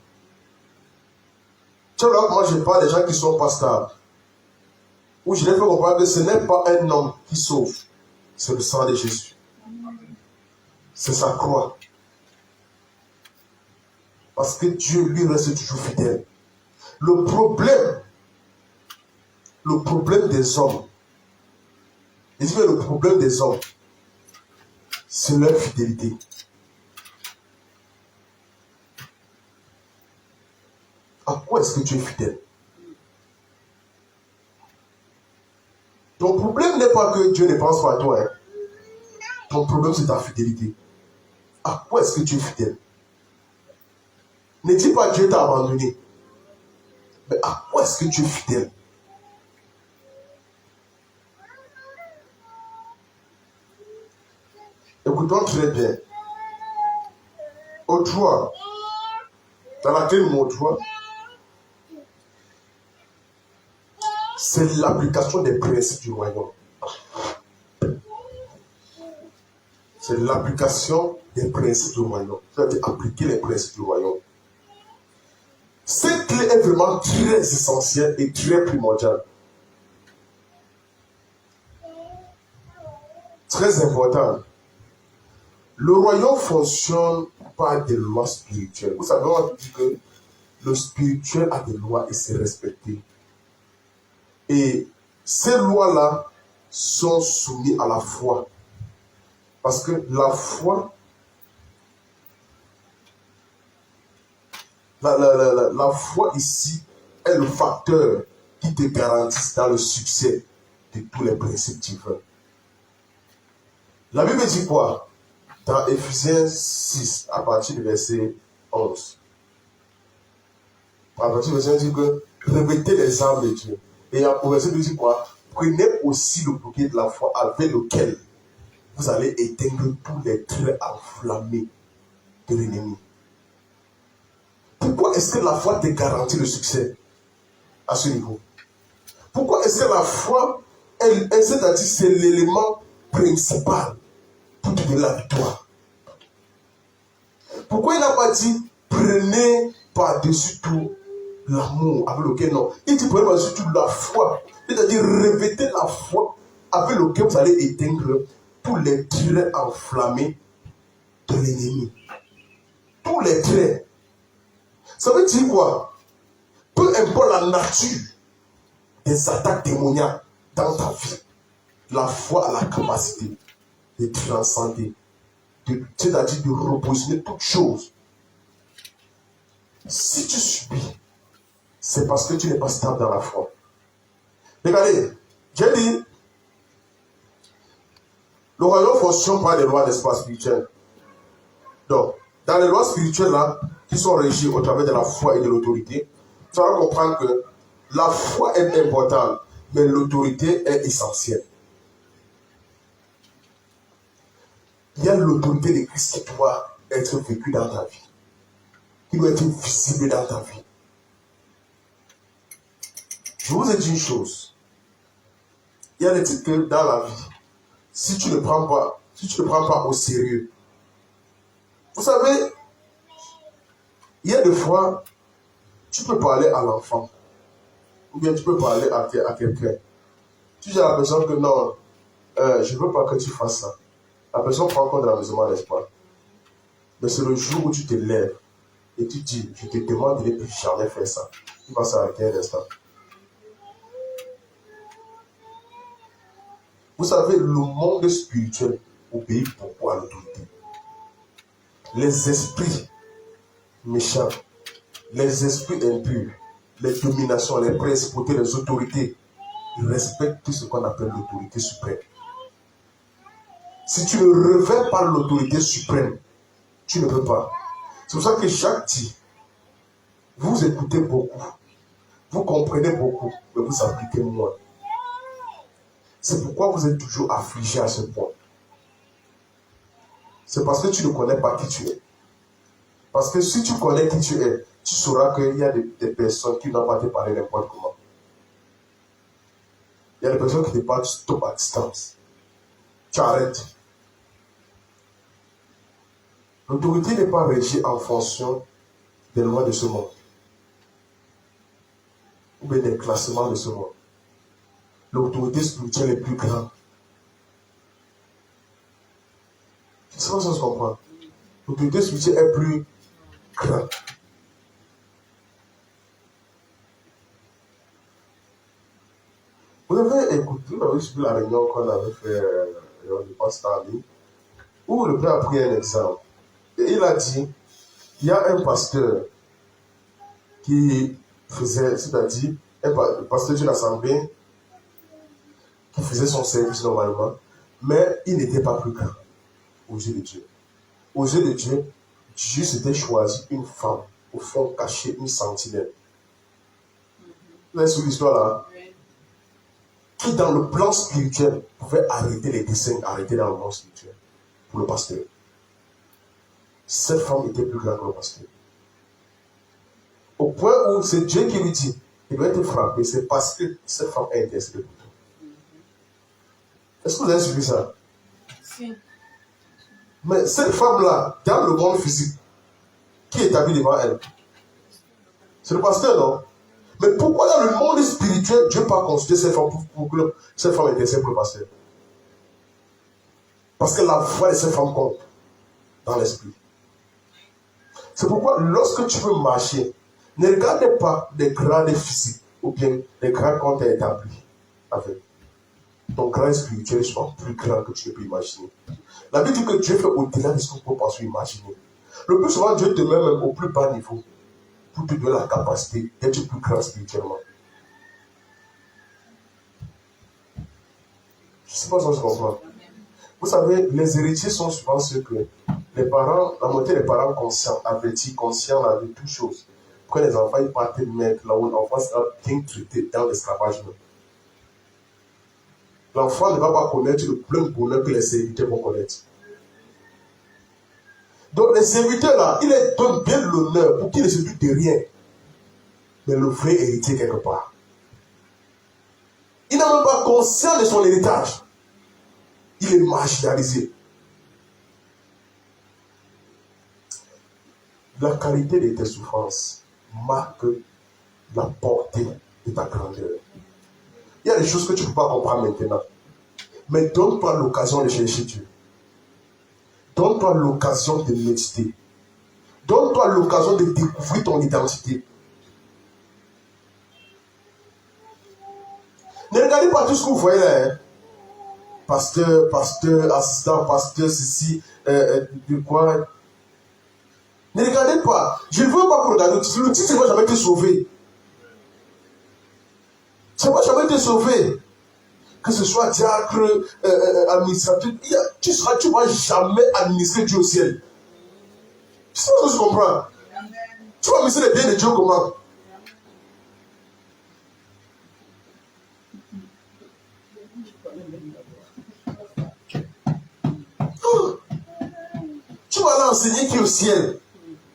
Tu vois, moi je parle des gens qui ne sont pas stars. Où je les fais comprendre que ce n'est pas un homme qui sauve, c'est le sang de Jésus. C'est sa croix. Parce que Dieu, lui, reste toujours fidèle. Le problème des hommes, Il dit que le problème des hommes, c'est leur fidélité. À quoi est-ce que tu es fidèle? Ton problème n'est pas que Dieu ne pense pas à toi. Hein. Ton problème, c'est ta fidélité. À quoi est-ce que tu es fidèle? Ne dis pas Dieu t'a abandonné. Mais à quoi est-ce que tu es fidèle? Écoutons très bien. Autrefois, dans laquelle mon autrefois, c'est l'application des principes du royaume. C'est l'application des principes du royaume. C'est-à-dire appliquer les principes du royaume. Cette clé est vraiment très essentielle et très primordiale. Très important. Le royaume fonctionne par des lois spirituelles. Vous savez, on dit que le spirituel a des lois et c'est respecté. Et ces lois-là sont soumises à la foi. Parce que la foi, la foi ici est le facteur qui te garantit dans le succès de tous les principes divins. La Bible dit quoi? Dans Ephésiens 6, à partir du verset 11. À partir du verset 11, il dit que revêtez les armes de Dieu. Et au verset 12, il dit quoi? Prenez aussi le bouquet de la foi avec lequel vous allez éteindre tous les traits enflammés de l'ennemi. Pourquoi est-ce que la foi te garantit le succès à ce niveau? Pourquoi est-ce que la foi, c'est-à-dire c'est l'élément principal pour te donner la victoire? Pourquoi il n'a pas dit prenez par-dessus tout l'amour avec lequel non? Il dit prenez par-dessus tout la foi. C'est-à-dire revêtez la foi avec lequel vous allez éteindre tous les traits enflammés de l'ennemi. Tous les traits. Ça veut dire quoi? Peu importe la nature des attaques démoniaques dans ta vie, la foi a la capacité de transcender, c'est-à-dire de repositionner toutes choses. Si tu subis, c'est parce que tu n'es pas stable dans la foi. Regardez, j'ai dit, le royaume fonctionne par les lois d'espace spirituel. Donc, dans les lois spirituelles là, qui sont régies au travers de la foi et de l'autorité, tu vas comprendre que la foi est importante, mais l'autorité est essentielle. Il y a l'autorité de Christ qui doit être vécue dans ta vie, qui doit être visible dans ta vie. Je vous ai dit une chose. Il y a des trucs que dans la vie, si tu ne prends pas au sérieux, vous savez, il y a des fois, tu peux parler à l'enfant, ou bien tu peux parler à quelqu'un. Tu dis à la personne que non, je ne veux pas que tu fasses ça. La personne prend compte de l'amusement, n'est-ce pas? Mais c'est le jour où tu te lèves et tu dis, je te demande de ne plus jamais faire ça. Tu vas s'arrêter un instant. Vous savez, le monde spirituel obéit beaucoup à l'autorité. Les esprits méchants, les esprits impurs, les dominations, les principautés, les autorités, ils respectent tout ce qu'on appelle l'autorité suprême. Si tu ne revers pas l'autorité suprême, tu ne peux pas. C'est pour ça que Jacques dit, vous écoutez beaucoup, vous comprenez beaucoup, mais vous appliquez moins. C'est pourquoi vous êtes toujours affligé à ce point. C'est parce que tu ne connais pas qui tu es. Parce que si tu connais qui tu es, tu sauras qu'il y a des personnes qui n'ont pas te parler n'importe comment. Il y a des personnes qui te parlent stop à distance. Tu arrêtes. L'autorité n'est pas régie en fonction des lois de ce monde. Ou bien des classements de ce monde. L'autorité spirituelle est plus grande. C'est ça que ça se comprend. L'autorité spirituelle est plus grande. Vous avez écouté, vous avez suivi la réunion qu'on avait fait du pasteur Ali, où le père a pris un exemple. Et il a dit, il y a un pasteur qui faisait, c'est-à-dire, un pasteur d'une assemblée qui faisait son service normalement, mais il n'était pas plus grand aux yeux de Dieu. Aux yeux de Dieu, Dieu s'était choisi une femme, au fond cachée, une sentinelle. Vous avez suivi l'histoire là? Qui dans le plan spirituel pouvait arrêter les desseins, arrêter dans le monde spirituel pour le pasteur. Cette femme était plus grande que le pasteur. Au point où c'est Dieu qui lui dit, il doit être frappé, c'est parce que cette femme est intéressée pour toi. Est-ce que vous avez suivi ça? Si. Mais cette femme-là, dans le monde physique, qui est établie devant elle? C'est le pasteur, non? Mais pourquoi dans le monde spirituel, Dieu n'a pas consulté cette femme pour que cette femme est intéressée pour le pasteur? Parce que la voix de cette femme compte dans l'esprit. C'est pourquoi lorsque tu veux marcher, ne regardez pas les grades physiques ou bien les grades qu'on t'a établis avec. Ton grade spirituel soit plus grand que tu ne peux imaginer. La Bible dit que Dieu fait au-delà de ce qu'on peut penser ou imaginer. Le plus souvent, Dieu te met même au plus bas niveau pour te donner la capacité d'être plus grand spirituellement. Je ne sais pas si on se comprend. Vous savez, les héritiers sont souvent ceux que les parents, la moitié des parents conscients, avertis, conscients de toutes choses. Pour que les enfants ils partent mettre là où l'enfant sera bien traité dans l'esclavage. L'enfant ne va pas connaître le plein bonheur que les serviteurs vont connaître. Donc les serviteurs là, il leur donne bien l'honneur pour qu'ils ne se doutent de rien. Mais le vrai héritier quelque part. Il n'a même pas conscience de son héritage. Il est marginalisé. La qualité de tes souffrances marque la portée de ta grandeur. Il y a des choses que tu ne peux pas comprendre maintenant. Mais donne-toi l'occasion de chercher Dieu. Donne-toi l'occasion de méditer. Donne-toi l'occasion de découvrir ton identité. Ne regardez pas tout ce que vous voyez là. Hein. Pasteur, assistant, pasteur, ceci, de quoi. Ne regardez pas. Je ne veux pas que vous regardiez. Le titre ne va jamais te sauver. Ça ne va jamais te sauver. Que ce soit diacre, administrateur, tu ne vas jamais administrer Dieu au ciel. Tu sais ce que je comprends? Tu vas administrer les biens de Dieu comment? Tu vas aller enseigner qui est au ciel.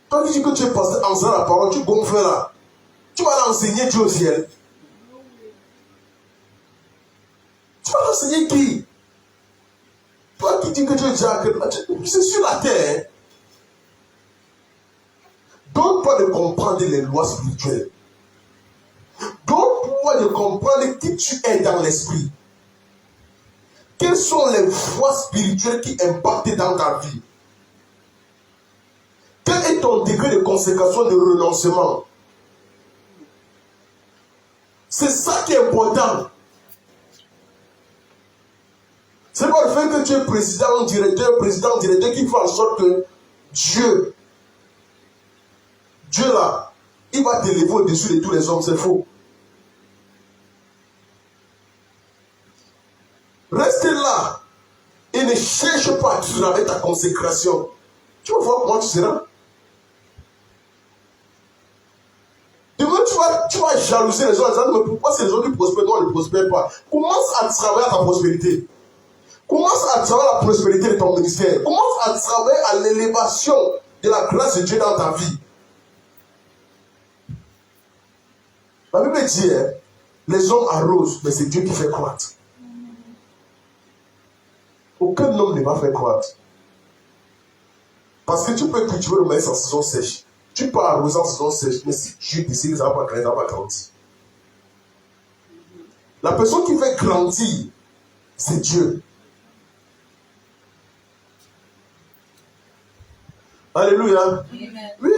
Toi qui dis que tu es pasteur en faisant la parole, tu gonfles là. Tu vas aller enseigner Dieu au ciel. Tu vas enseigner qui? Toi qui dis que tu es diacre, c'est sur la terre. Donne-toi de comprendre les lois spirituelles. Donne-toi de comprendre qui tu es dans l'esprit. Quelles sont les voies spirituelles qui impactent dans ta vie? Quel est ton degré de consécration, de renoncement? C'est ça qui est important. C'est pas le fait que tu es président, directeur qui fait en sorte que Dieu là, il va t'élever au-dessus de tous les hommes, c'est faux. Reste là et ne cherche pas à travailler ta consécration. Tu vas voir comment tu seras. Demain, tu vas jalouser les autres en disant, mais pourquoi c'est les autres qui prospèrent, toi ne prospèrent pas? Commence à travailler à ta prospérité. Commence à travailler à la prospérité de ton ministère. Commence à travailler à l'élévation de la grâce de Dieu dans ta vie. La Bible dit, les hommes arrosent, mais c'est Dieu qui fait croître. Aucun homme ne va faire croître. Parce que tu peux cultiver le maïs en saison sèche. Tu peux arroser en saison sèche, mais si Dieu décide, ça ne va pas grandir, ça va grandir. La personne qui fait grandir, c'est Dieu. Alléluia. Amen. Oui.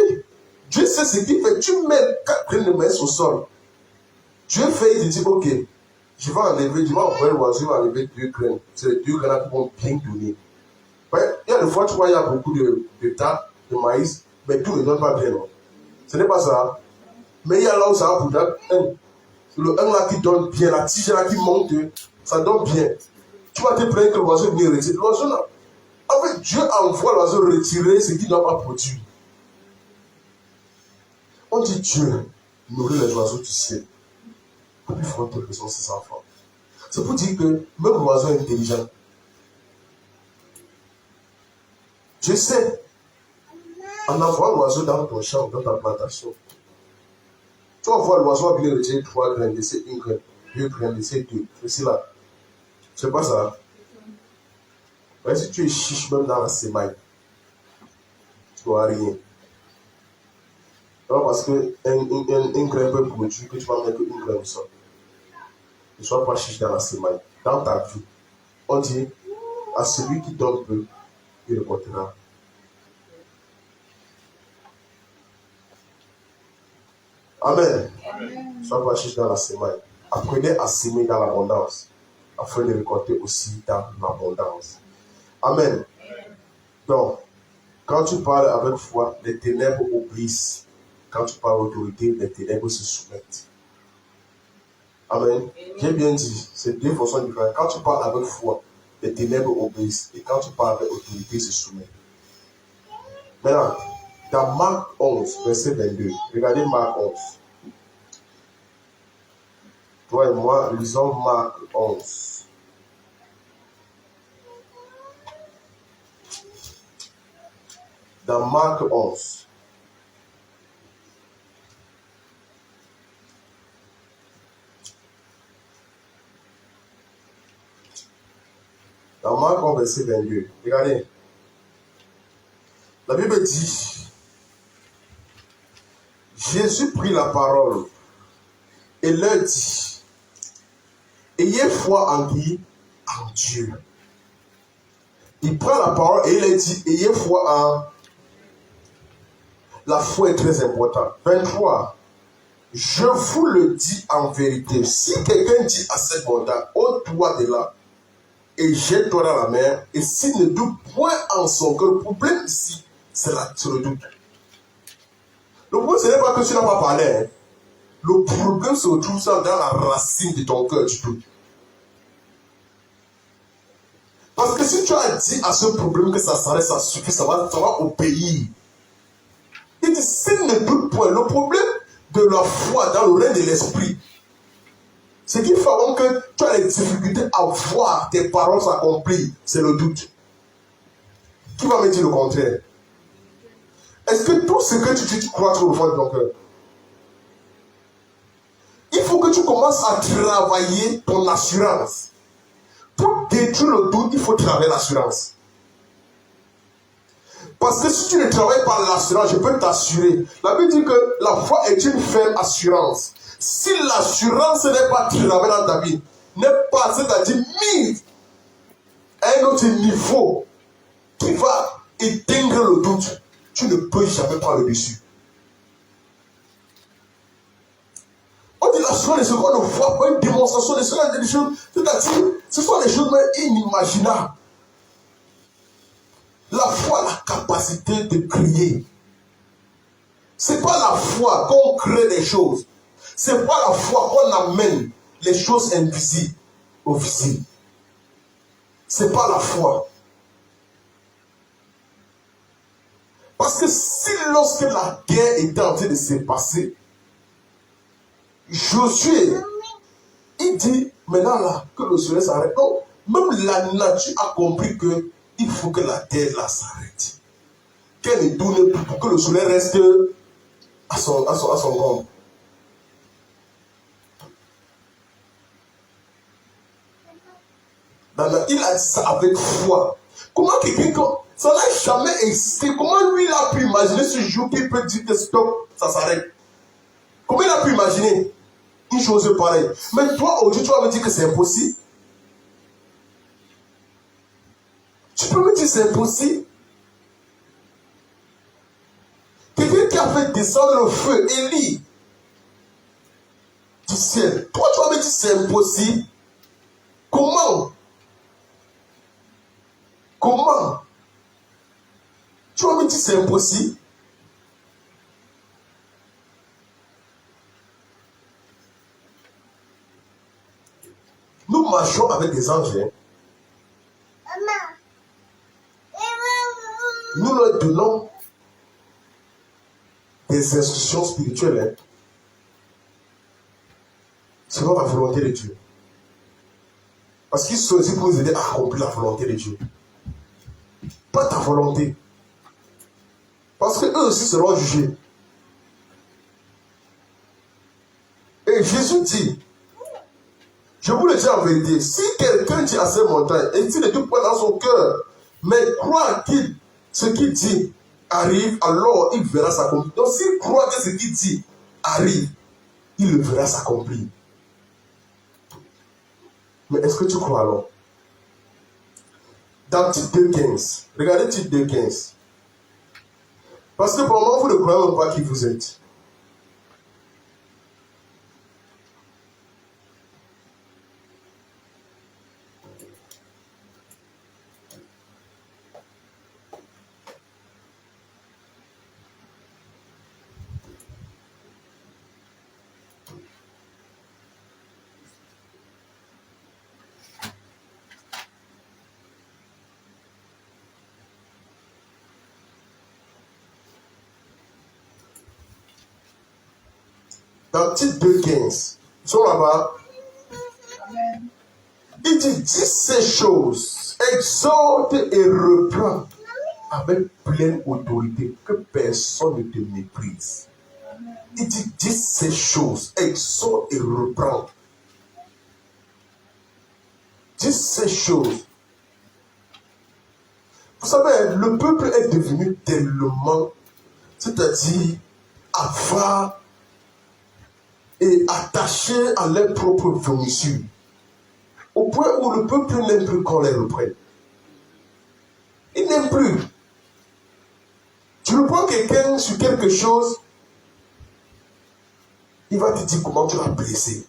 Dieu sait ce qu'il fait. Tu mets 4 graines de maïs au sol. Dieu fait, il dit, ok, je vais envoyer l'oiseau, il va enlever 2 graines. C'est les 2 graines qui vont bien donner. Ouais, il y a des fois, tu vois, il y a beaucoup de tas de maïs, mais tout ne donne pas bien. Non? Ce n'est pas ça. Mais il y a là où ça va pour donner un. C'est le 1 là qui donne bien, la tige là qui monte, ça donne bien. Tu vas te plaindre que l'oiseau vient retirer. L'oiseau là. En fait, Dieu envoie l'oiseau retirer ce qu'il n'a pas produit. On dit Dieu nourrit les oiseaux du ciel. Plus fort que sont ses enfants. C'est pour dire que même l'oiseau est intelligent. Je sais, en envoyant l'oiseau dans ton champ, dans ta plantation, tu vas voir l'oiseau venir retirer 3 graines, laisser 1 graine, 2 graines, laisser 2. C'est là. C'est pas ça. Mais si tu es chiche même dans la semaille, tu n'auras rien. Non, parce que une graine peut produire que tu vas mettre 1 graine au sol. Ne sois pas chiche dans la semaille. Dans ta vie, on dit à celui qui donne peu, il récoltera. Amen. Ne sois pas chiche dans la semaille. Apprenez à s'aimer dans l'abondance, afin de récolter aussi dans l'abondance. Amen. Donc, quand tu parles avec foi, les ténèbres obéissent. Quand tu parles d'autorité, les ténèbres se soumettent. Amen. J'ai bien dit, c'est 2 façons différentes. Quand tu parles avec foi, les ténèbres obéissent. Et quand tu parles avec autorité, se soumettent. Maintenant, dans Marc 11, verset 22, regardez Marc 11. Toi et moi, lisons Marc 11. Dans Marc 11. Dans Marc 11, verset 22. Regardez. La Bible dit, Jésus prit la parole et leur dit, ayez foi en qui? En Dieu. Il prend la parole et il leur dit, ayez foi en... La foi est très importante. 23. Je vous le dis en vérité, si quelqu'un dit à cette montagne, ôte-toi de là, et jette-toi dans la mer, et s'il ne doute point en son cœur, le problème ici, c'est le doute. Le problème, ce n'est pas que tu n'as pas parlé. Hein. Le problème se retrouve dans la racine de ton cœur, du doute. Parce que si tu as dit à ce problème que ça s'arrête, ça suffit, ça va obéir. Il dit, s'il ne doute point, le problème de la foi dans le règne de l'esprit, c'est qu'il faut avant que tu as les difficultés à voir tes paroles s'accomplir, c'est le doute. Qui va me dire le contraire? Est-ce que tout ce que tu dis, tu crois trop au fond de ton cœur? Il faut que tu commences à travailler ton assurance. Pour détruire le doute, il faut travailler l'assurance. Parce que si tu ne travailles pas l'assurance, je peux t'assurer. La Bible dit que la foi est une ferme assurance. Si l'assurance n'est pas travaillée dans ta vie, n'est pas, c'est-à-dire mise à un autre niveau qui va éteindre le doute, tu ne peux jamais prendre le dessus. On dit l'assurance, ce qu'on ne voit pas, une démonstration de cela, des choses, c'est-à-dire, ce sont des choses inimaginables. La foi, la capacité de crier. C'est pas la foi qu'on crée des choses. C'est pas la foi qu'on amène les choses invisibles au visible. C'est pas la foi. Parce que si lorsque la guerre était en train de se passer, Josué, il dit, maintenant là, que le soleil s'arrête. Non, même la nature a compris que il faut que la terre là s'arrête. Qu'elle ne tourne plus pour que le soleil reste à son ombre. Il a dit ça avec foi. Comment quelqu'un, ça n'a jamais existé, comment lui il a pu imaginer ce jour qu'il peut dire que stop, ça s'arrête? Comment il a pu imaginer une chose pareille? Mais toi, aujourd'hui, tu vas me dire que c'est impossible. Tu peux me dire que c'est impossible. Quelqu'un qui a fait descendre le feu, Élie, du ciel. Toi, tu vas me me dire c'est impossible. Comment? Comment? Tu vas me dire c'est impossible? Nous marchons avec des anges. Hein. Nous leur donnons des instructions spirituelles. Hein, selon la volonté de Dieu. Parce qu'ils sont ici pour nous aider à accomplir la volonté de Dieu. Pas ta volonté. Parce qu'eux aussi seront jugés. Et Jésus dit, je vous le dis en vérité, si quelqu'un dit à ces montagnes, et s'il ne tout point dans son cœur, mais croit qu'il, ce qu'il dit arrive, alors il verra s'accomplir. Donc s'il croit que ce qu'il dit arrive, il le verra s'accomplir. Mais est-ce que tu crois alors? Dans Tite 2.15, regardez Tite 2.15. Parce que pour le moment, vous ne croyez même pas qui vous êtes. Dans Tite 2.15, ils sont là-bas. Amen. Il dit ces choses, exhorte et reprend avec pleine autorité, que personne ne te méprise. Il dit ces choses, exhorte et reprend. Dis ces choses. Vous savez, le peuple est devenu tellement, c'est-à-dire avare et attaché à leur propre vomissure, au point où le peuple n'aime plus qu'on les reprenne. Il n'aime plus. Tu reprends quelqu'un sur quelque chose, il va te dire comment tu l'as blessé.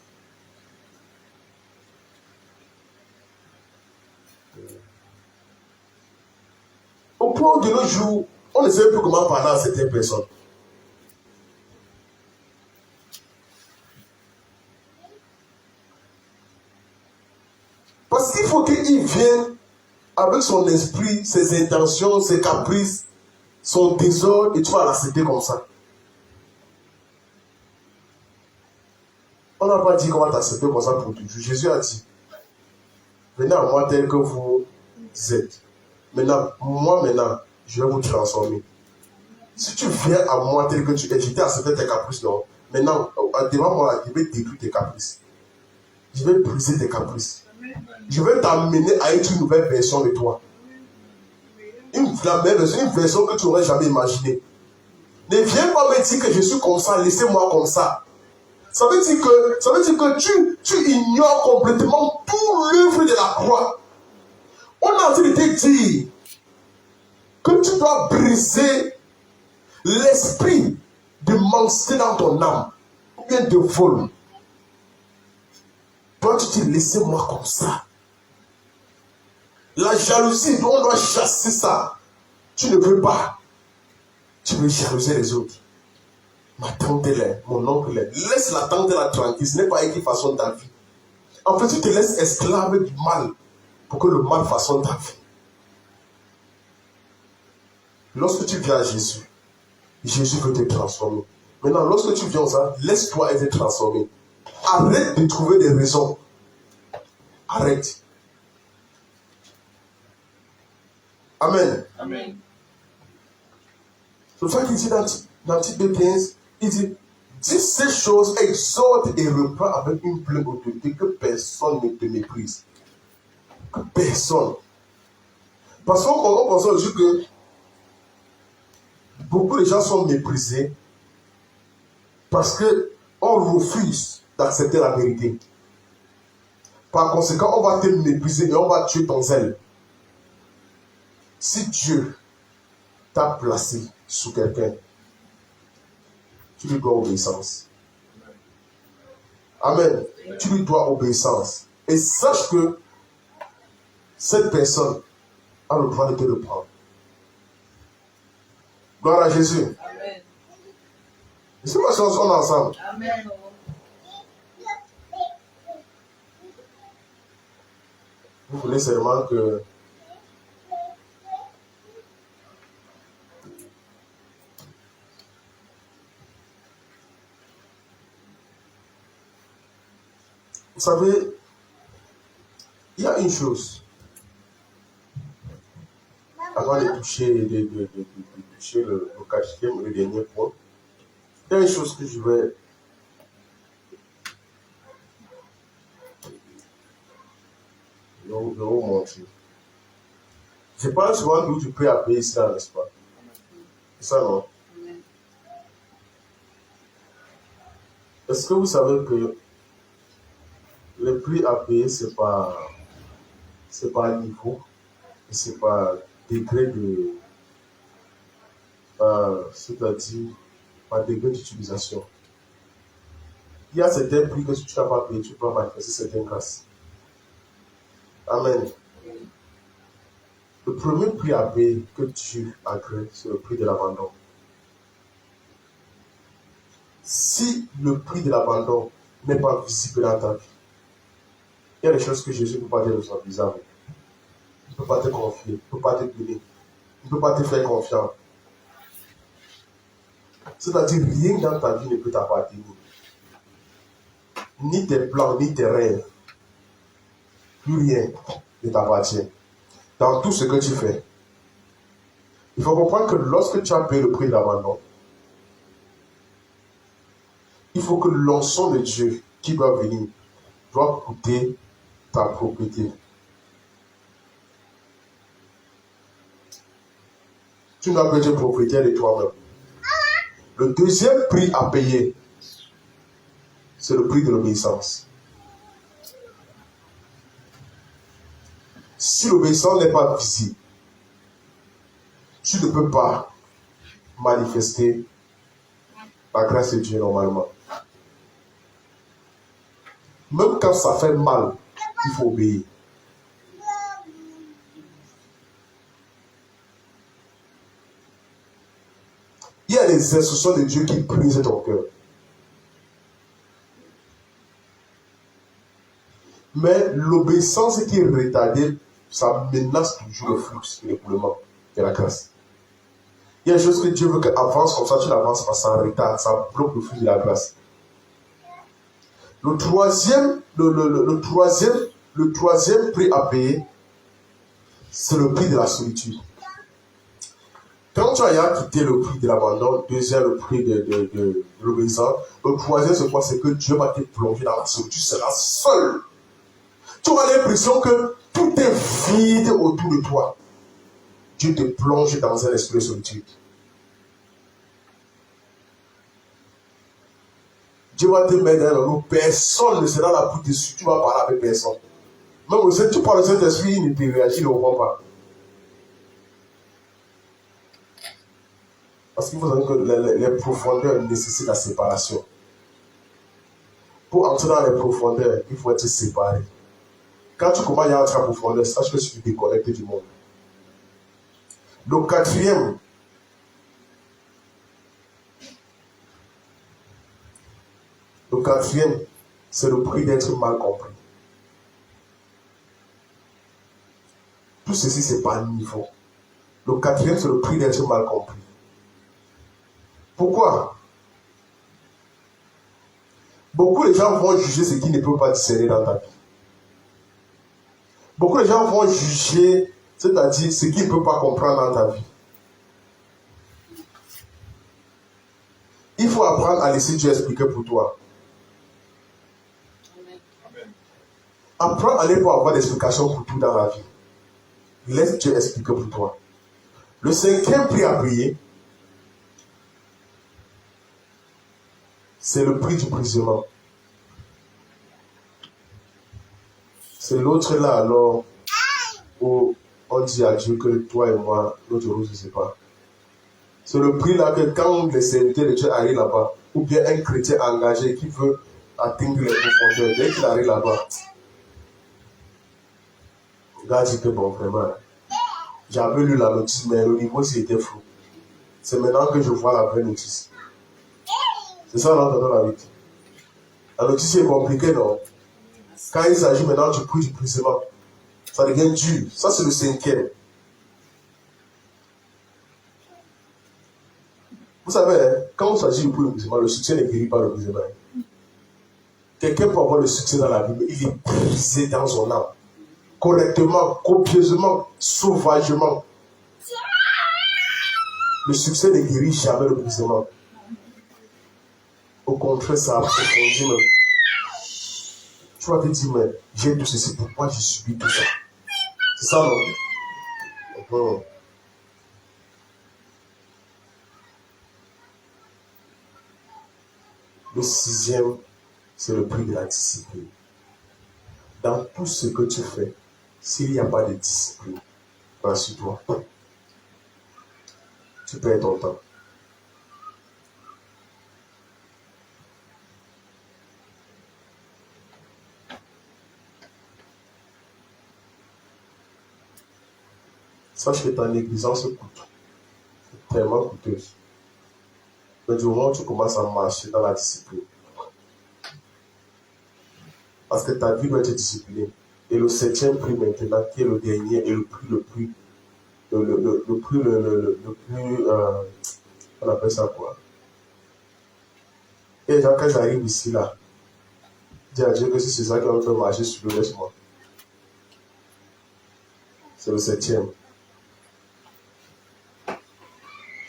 Au point où de nos jours, on ne sait plus comment parler à certaines personnes. Parce qu'il faut qu'il vienne avec son esprit, ses intentions, ses caprices, son désordre, et tu vas l'accepter comme ça. On n'a pas dit qu'on va t'accepter comme ça pour toujours. Jésus a dit, venez à moi tel que vous êtes. Maintenant, je vais vous transformer. Si tu viens à moi tel que tu es, je t'ai accepté tes caprices, non. Maintenant, devant moi, je vais détruire tes caprices. Je vais briser tes caprices. Je vais t'amener à être une nouvelle version de toi. La même version, une version que tu n'aurais jamais imaginée. Ne viens pas me dire que je suis comme ça, laissez-moi comme ça. Ça veut dire que tu ignores complètement tout l'œuvre de la croix. On a envie de te dire que tu dois briser l'esprit de mensonge dans ton âme, ou bien de vol. Toi, tu te dis, laissez-moi comme ça. La jalousie, on doit chasser ça. Tu ne veux pas. Tu veux jalouser les autres. Ma tante est là, mon oncle est là. Laisse la tante là tranquille. Ce n'est pas elle qui façonne ta vie. En fait, tu te laisses esclave du mal pour que le mal façonne ta vie. Lorsque tu viens à Jésus, Jésus veut te transformer. Maintenant, lorsque tu viens ça, laisse-toi être transformé. Arrête de trouver des raisons. Arrête. Amen. Amen. C'est pour ça qu'il dit dans Tite 2.15, il dit ces choses, exhorte et reprend avec une pleine autorité, que personne ne te méprise. Que personne. Parce qu'on pense aujourd'hui que beaucoup de gens sont méprisés parce qu'on refuse d'accepter la vérité. Par conséquent, on va te mépriser et on va tuer ton zèle. Si Dieu t'a placé sous quelqu'un, tu lui dois obéissance. Amen. Tu lui dois obéissance. Et sache que cette personne a le droit de te reprendre. Gloire à Jésus. Amen. Et c'est pas si on est ensemble. Amen. Vous voulez seulement que vous savez, il y a une chose avant de toucher, toucher le quatrième et le dernier point. Il y a une chose que je vais vous montrer. Je parle souvent d'où tu peux appeler ça, n'est-ce pas? C'est ça, non? Est-ce que vous savez que le prix à payer, c'est pas niveau, et c'est pas degré de, c'est-à-dire par degré d'utilisation. Il y a certains prix que si tu n'as pas payé, tu peux manifester certaines grâces. Amen. Le premier prix à payer que Dieu agrée, c'est le prix de l'abandon. Si le prix de l'abandon n'est pas visible dans ta vie, il y a des choses que Jésus ne peut pas dire de son visage. Il ne peut pas te confier, il ne peut pas te donner, il ne peut pas te faire confiance. C'est-à-dire, rien dans ta vie ne peut t'appartenir. Ni tes plans, ni tes rêves. Plus rien ne t'appartient. Dans tout ce que tu fais. Il faut comprendre que lorsque tu as payé le prix de l'abandon, il faut que l'onction de Dieu qui doit venir doit coûter ta propriété. Tu n'as pas été propriétaire de toi-même. Le deuxième prix à payer, c'est le prix de l'obéissance. Si l'obéissance n'est pas visible, tu ne peux pas manifester la grâce de Dieu normalement. Même quand ça fait mal, il faut obéir. Il y a des instructions de Dieu qui brisent ton cœur. Mais l'obéissance qui est retardée, ça menace toujours le flux et l'écoulement de la grâce. Il y a des choses que Dieu veut qu'elle avance comme ça, tu l'avances pas, ça retarde, ça bloque le flux de la grâce. Le troisième prix à payer, c'est le prix de la solitude. Quand tu as quitté le prix de l'abandon, deuxième le prix de l'obéissance, le troisième c'est quoi? C'est que Dieu va te plonger dans la solitude, tu seras seul. Tu auras l'impression que tout est vide autour de toi. Dieu te plonge dans un esprit de solitude. Dieu va te mettre dans l'eau, personne ne sera là pour te suivre, tu vas parler avec personne. Même si tu parles de cet esprit, il ne te réagit, il ne comprend pas. Parce qu'il faut savoir que les profondeurs nécessitent la séparation. Pour entrer dans les profondeurs, il faut être séparé. Quand tu commences à entrer en profondeur, sache que tu te déconnectes du monde. Le quatrième, c'est le prix d'être mal compris. Tout ceci, c'est pas niveau. Le quatrième, c'est le prix d'être mal compris. Pourquoi? Beaucoup de gens vont juger ce qu'ils ne peuvent pas discerner dans ta vie. Beaucoup de gens vont juger, c'est-à-dire ce qu'ils ne peuvent pas comprendre dans ta vie. Il faut apprendre à laisser Dieu expliquer pour toi. Apprends à ne pas avoir d'explication pour tout dans la vie. Laisse Dieu expliquer pour toi. Le cinquième prix à payer, c'est le prix du brisement. C'est l'autre là alors où on dit à Dieu que toi et moi, notre route ne se sépare. C'est le prix là que quand les serviteurs de Dieu arrivent là-bas, ou bien un chrétien engagé qui veut atteindre les profondeurs. Dès qu'il arrive là-bas, le gars dit que bon, vraiment, j'avais lu la notice, mais le niveau c'était flou. C'est maintenant que je vois la vraie notice. C'est ça, on entend la vérité. La notice est compliquée, non? Quand il s'agit maintenant du prix du prisonnier, ça devient dur. Ça, c'est le 5e. Vous savez, hein, quand il s'agit du prix du prisonnier, le succès ne guérit pas le prisonnier. Quelqu'un peut avoir le succès dans la vie, mais il est brisé dans son âme. Correctement, copieusement, sauvagement. Le succès ne guérit jamais le brisement. Au contraire, ça approfondit même. Tu vas te dire, mais j'ai tout ceci, pourquoi j'ai subi tout ça? C'est ça, non? Le 6e, c'est le prix de la discipline. Dans tout ce que tu fais, s'il n'y a pas de discipline, rassure-toi, tu perds ton temps. Sache que ta négligence coûte. C'est tellement coûteuse. Mais du moment où tu commences à marcher dans la discipline, parce que ta vie doit être disciplinée. Et le 7e prix maintenant, qui est le dernier, et le plus, on appelle ça quoi? Et les gens, quand ils arrivent ici, là, dis à Dieu que si c'est ça qui va me faire marcher sur le laisse-moi. C'est le 7e.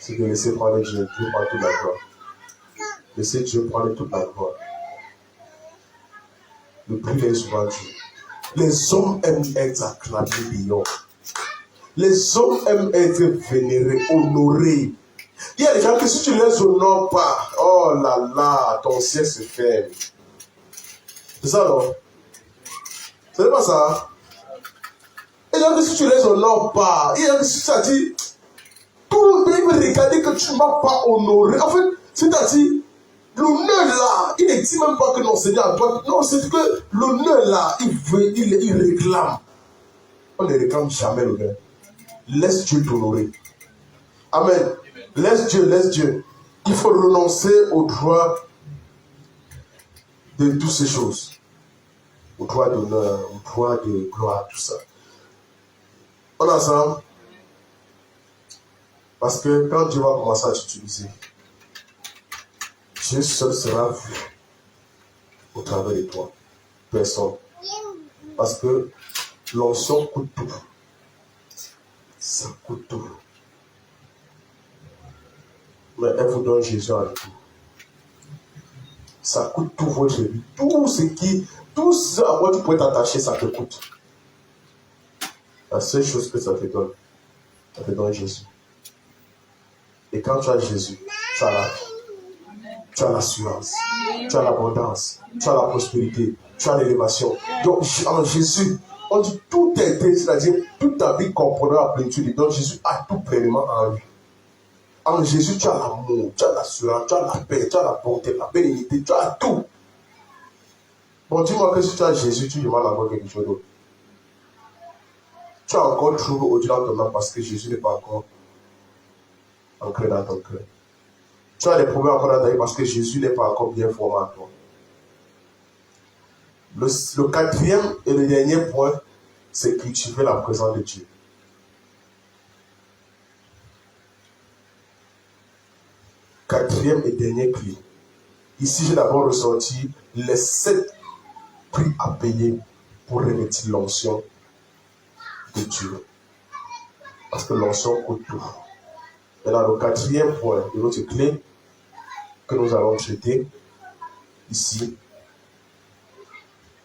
C'est de laisser prendre Dieu. Dieu prend toute la gloire. Laissez Dieu prendre toute la gloire. Le prix est souvent Dieu. Les hommes aiment être acclamés dehors. Les hommes aiment être vénérés, honorés. Il y a des gens que si tu ne les honores pas, oh là là, ton ciel se ferme. C'est ça, non? Ce n'est pas ça. Il y a des gens que si tu ne les honores pas, il y a des gens que si tu as dit, tout le monde veut regarder que tu ne m'as pas honoré. En fait, c'est-à-dire, l'honneur là, il ne dit même pas que non, Seigneur, toi, non, c'est que l'honneur là, il réclame. On ne réclame jamais l'honneur. Laisse Dieu t'honorer. Amen. Laisse Dieu. Il faut renoncer au droit de toutes ces choses. Au droit d'honneur, au droit de gloire, tout ça. On a ça. Parce que quand Dieu va commencer à t'utiliser, Dieu seul sera vu au travers de toi. Personne. Parce que l'onction coûte tout. Ça coûte tout. Mais elle vous donne Jésus en retour. Ça coûte tout votre vie. Tout ce à quoi tu pourrais t'attacher, ça te coûte. La seule chose que ça te donne Jésus. Et quand tu as Jésus, tu as la vie, tu as l'assurance, tu as l'abondance, tu as la prospérité, tu as l'élévation. Donc en Jésus, on dit tout est été, c'est-à-dire toute ta vie comprendra la plénitude. Donc Jésus a tout pleinement en lui. En Jésus, tu as l'amour, tu as l'assurance, tu as la paix, tu as la bonté, la bénédiction, tu as tout. Bon, dis-moi que si tu as Jésus, tu demandes encore quelque chose d'autre. Tu as encore trouvé au-delà de ton âme parce que Jésus n'est pas encore ancré dans ton cœur. Tu as des problèmes encore dans ta vie parce que Jésus n'est pas encore bien formé à toi. Le 4e et le dernier point, c'est cultiver la présence de Dieu. Quatrième et dernier clé. Ici, j'ai d'abord ressorti les 7 prix à payer pour revêtir l'onction de Dieu. Parce que l'onction coûte tout. Maintenant, le 4e point de notre clé que nous allons traiter ici,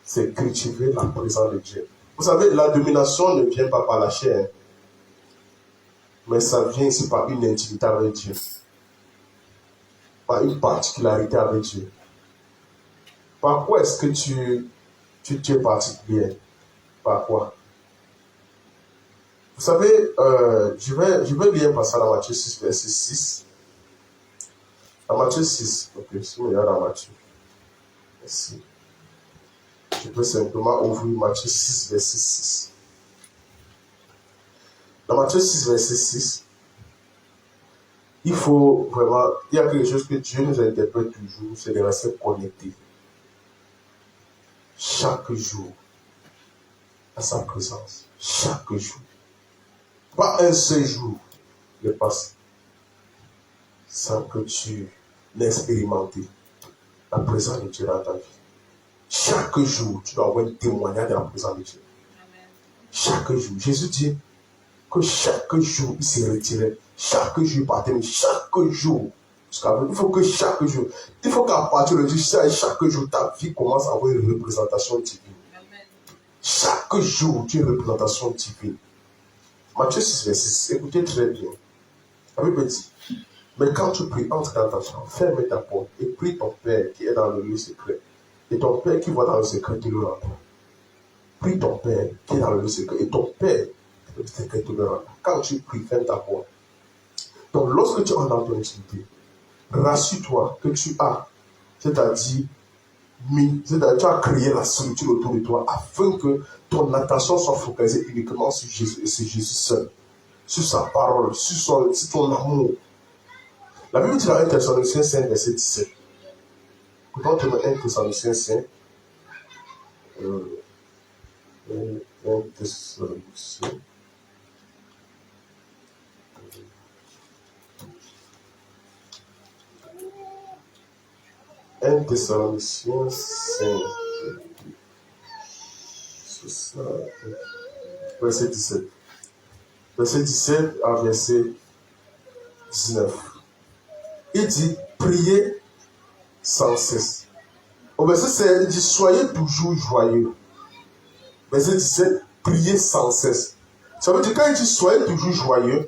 c'est cultiver la présence de Dieu. Vous savez, la domination ne vient pas par la chair, mais ça vient ici par une intimité avec Dieu. Par une particularité avec Dieu. Par quoi est-ce que tu es particulier? Par quoi? Vous savez, je vais lire un passage dans Matthieu 6, verset 6. Dans Matthieu 6, ok, si on regarde dans Matthieu. Merci. Je peux simplement ouvrir Matthieu 6, verset 6. Dans Matthieu 6, verset 6, il faut vraiment, il y a quelque chose que Dieu nous interprète toujours, c'est de rester connectés. Chaque jour, à sa présence. Chaque jour. Pas un seul jour ne passe sans que tu n'aies expérimenté la présence de Dieu dans ta vie. Chaque jour, tu dois avoir un témoignage de la présence de Dieu. Chaque jour. Jésus dit que chaque jour, il s'est retiré. Chaque jour, il partait. Mais chaque jour. Il faut que chaque jour. Il faut qu'à partir de chaque jour, ta vie commence à avoir une représentation divine. Chaque jour, tu as une représentation divine. Matthieu 6, verset 6. Écoutez très bien. La Bible dit, mais quand tu pries, entre dans ta chambre, ferme ta porte et prie ton Père qui est dans le lieu secret. Et ton Père qui voit dans le secret te le rendra. Prie ton Père qui est dans le lieu secret. Et ton Père qui est dans le secret te le rendra. Quand tu pries, ferme ta porte. Donc lorsque tu es dans ton intimité, rassure-toi que tu as, c'est-à-dire, tu as créé la solitude autour de toi afin que ton attention soit focalisée uniquement sur Jésus et sur Jésus seul, sur sa parole, sur ton amour. La Bible dit dans 1 Thessaloniciens 5, verset 17. Quand on met 1 Thessaloniciens 5, 1 Thessaloniciens. Un Thessaloniciens 5, c'est ça, verset 17. Verset 17 à verset 19. Il dit, priez sans cesse. Au verset 16, il dit, soyez toujours joyeux. Verset 17, priez sans cesse. Ça veut dire, quand il dit, soyez toujours joyeux,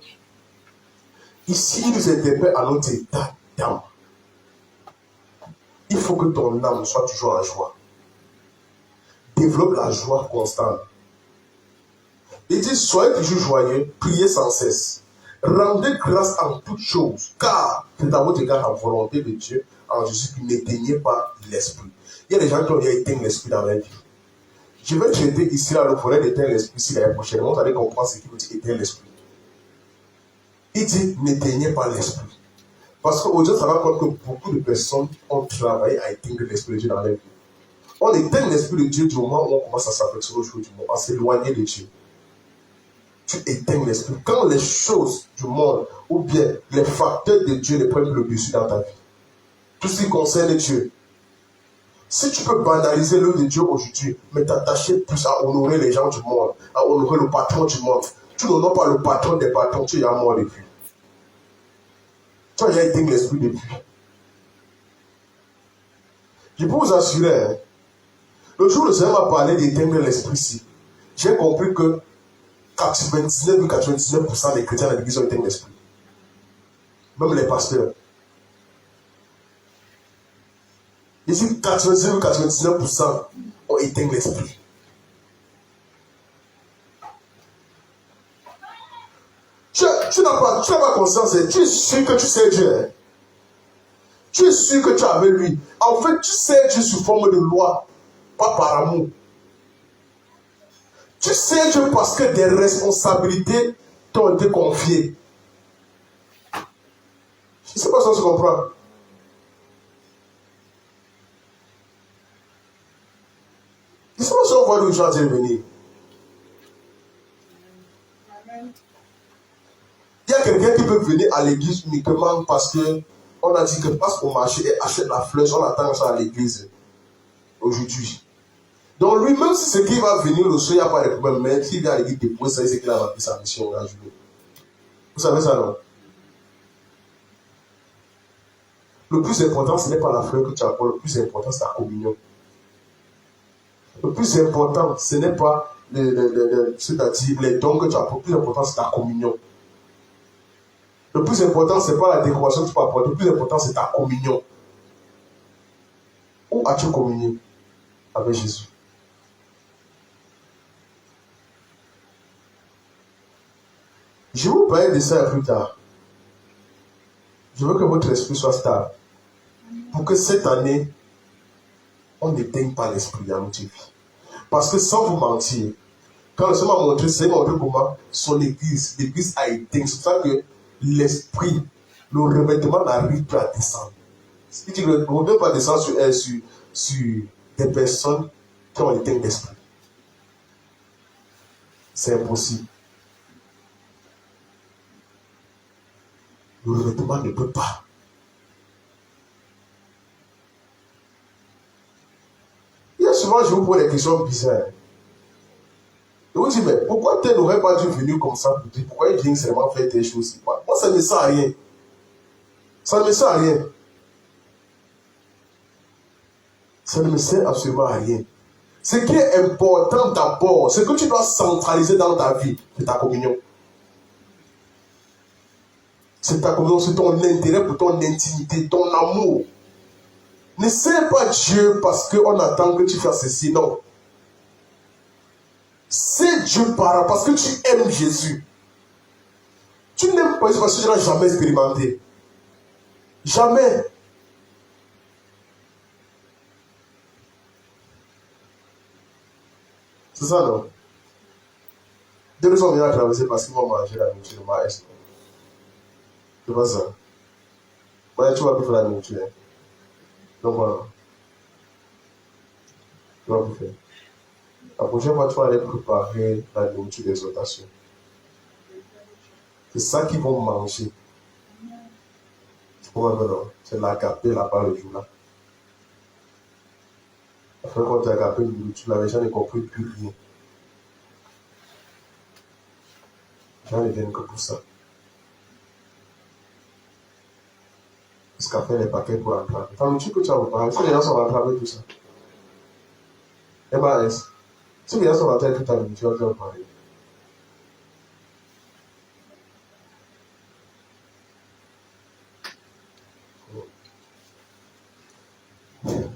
ici, il nous interpelle à notre état d'âme. Il faut que ton âme soit toujours en joie. Développe la joie constante. Il dit, soyez toujours joyeux, priez sans cesse. Rendez grâce en toutes choses, car c'est à votre égard la volonté de Dieu en Jésus qui n'éteignez pas l'esprit. Il y a des gens qui ont éteint l'esprit dans leur vie. Je vais traiter ici là le volet d'éteindre l'esprit si l'année prochaine. Vous allez comprendre ce qu'il veut dire éteindre l'esprit. Il dit, n'éteignez pas l'esprit. Parce qu'aujourd'hui, ça va compte que beaucoup de personnes ont travaillé à éteindre l'esprit de Dieu dans leur vie. On éteint l'esprit de Dieu du moment où on commence à s'affectionner aux choses du monde, à s'éloigner de Dieu. Tu éteins l'esprit. Quand les choses du monde ou bien les facteurs de Dieu ne prennent le dessus dans ta vie, tout ce qui concerne Dieu, si tu peux banaliser l'œuvre de Dieu aujourd'hui, mais t'attacher plus à honorer les gens du monde, à honorer le patron du monde, tu n'honores pas le patron des patrons, tu es à mort depuis. Tu as déjà éteint l'esprit depuis. Je peux vous assurer, hein, le jour où le Seigneur m'a parlé d'éteindre l'esprit ici, j'ai compris que 99,99% des chrétiens de l'église ont éteint l'esprit. Même les pasteurs. Ici, 99,99% ont éteint l'esprit. Tu n'as pas conscience, tu es sûr que tu sais Dieu. Hein? Tu es sûr que tu es avec lui. En fait, tu sais Dieu sous forme de loi, pas par amour. Tu sais Dieu parce que des responsabilités t'ont été confiées. Je ne sais pas si on se comprend. Je ne sais pas si on voit le jour venir. Il y a quelqu'un qui peut venir à l'église uniquement parce qu'on a dit que passe au marché et achète la fleur, on attend ça à l'église aujourd'hui. Donc lui-même, si c'est qu'il va venir le soir, il n'y a pas de problème. Mais s'il vient à l'église déposer ça, c'est qu'il a rempli sa mission la journée. Vous savez ça, non? Le plus important, ce n'est pas la fleur que tu apportes. Le plus important, c'est la communion. Le plus important, ce n'est pas c'est-à-dire les dons que tu apportes. Le plus important, c'est ta communion. Le plus important, ce n'est pas la décoration que tu peux apporter. Le plus important, c'est ta communion. Où as-tu communié avec Jésus? Je vais vous parler de ça plus tard. Je veux que votre esprit soit stable. Pour que cette année, on n'éteint pas l'esprit dans notre vie. Parce que sans vous mentir, quand le Seigneur m'a montré, c'est montré comment son église, l'église a éteint. C'est ça que l'esprit, le revêtement n'arrive plus à descendre. Il dit que le revêtement ne peut pas descendre sur des personnes qui ont éteint l'esprit. C'est impossible. Le revêtement ne peut pas. Il y a souvent, je vous pose des questions bizarres. Je vous dis, mais pourquoi tel n'aurait pas dû venir comme ça pour dire pourquoi il vient seulement faire des choses? Moi, ça ne me sert à rien. Ça ne me sert à rien. Ça ne me sert absolument à rien. Ce qui est important d'abord, ce que tu dois centraliser dans ta vie, c'est ta communion. C'est ta communion, c'est ton intérêt pour ton intimité, ton amour. Ne sers pas Dieu parce qu'on attend que tu fasses ceci, non. C'est Dieu parce que tu aimes Jésus. Tu n'aimes pas Jésus parce que tu n'as jamais expérimenté. Jamais. C'est ça, non? Deux sont venus à traverser parce qu'ils vont manger la nourriture de maïs. C'est pas ça. Ouais, tu vas plus faire la nourriture. Donc voilà. Tu vas plus faire. La prochaine fois, tu vas aller préparer la nourriture d'exhortation. C'est ça qu'ils vont manger. C'est l'agapé là-bas le jour-là. Après, quand tu as agapé le nourriture, là, les gens ne comprennent plus rien. Les gens ne viennent que pour ça. Parce qu'après, les paquets pour entraver. La nourriture que tu as préparée, si les gens sont entravés, tout ça. MAS. Si les gens sont entrés toute ta nourriture, tu vas parler.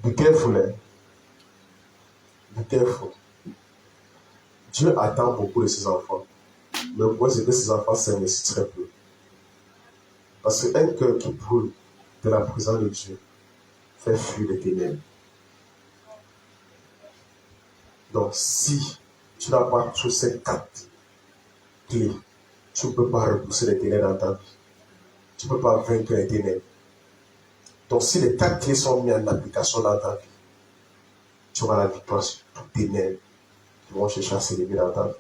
Be careful, hein. Be careful. Dieu attend beaucoup de ses enfants. Mais le problème, c'est que ses enfants s'investissent très peu. Parce qu'un cœur qui brûle de la présence de Dieu fait fuir les ténèbres. Donc, si tu n'as pas tous ces 4 clés, tu ne peux pas repousser les ténèbres dans ta vie. Tu ne peux pas vaincre les ténèbres. Donc, si les 4 clés sont mises en application dans ta vie, tu auras la victoire sur tous les ténèbres qui vont chercher à s'élever dans ta vie.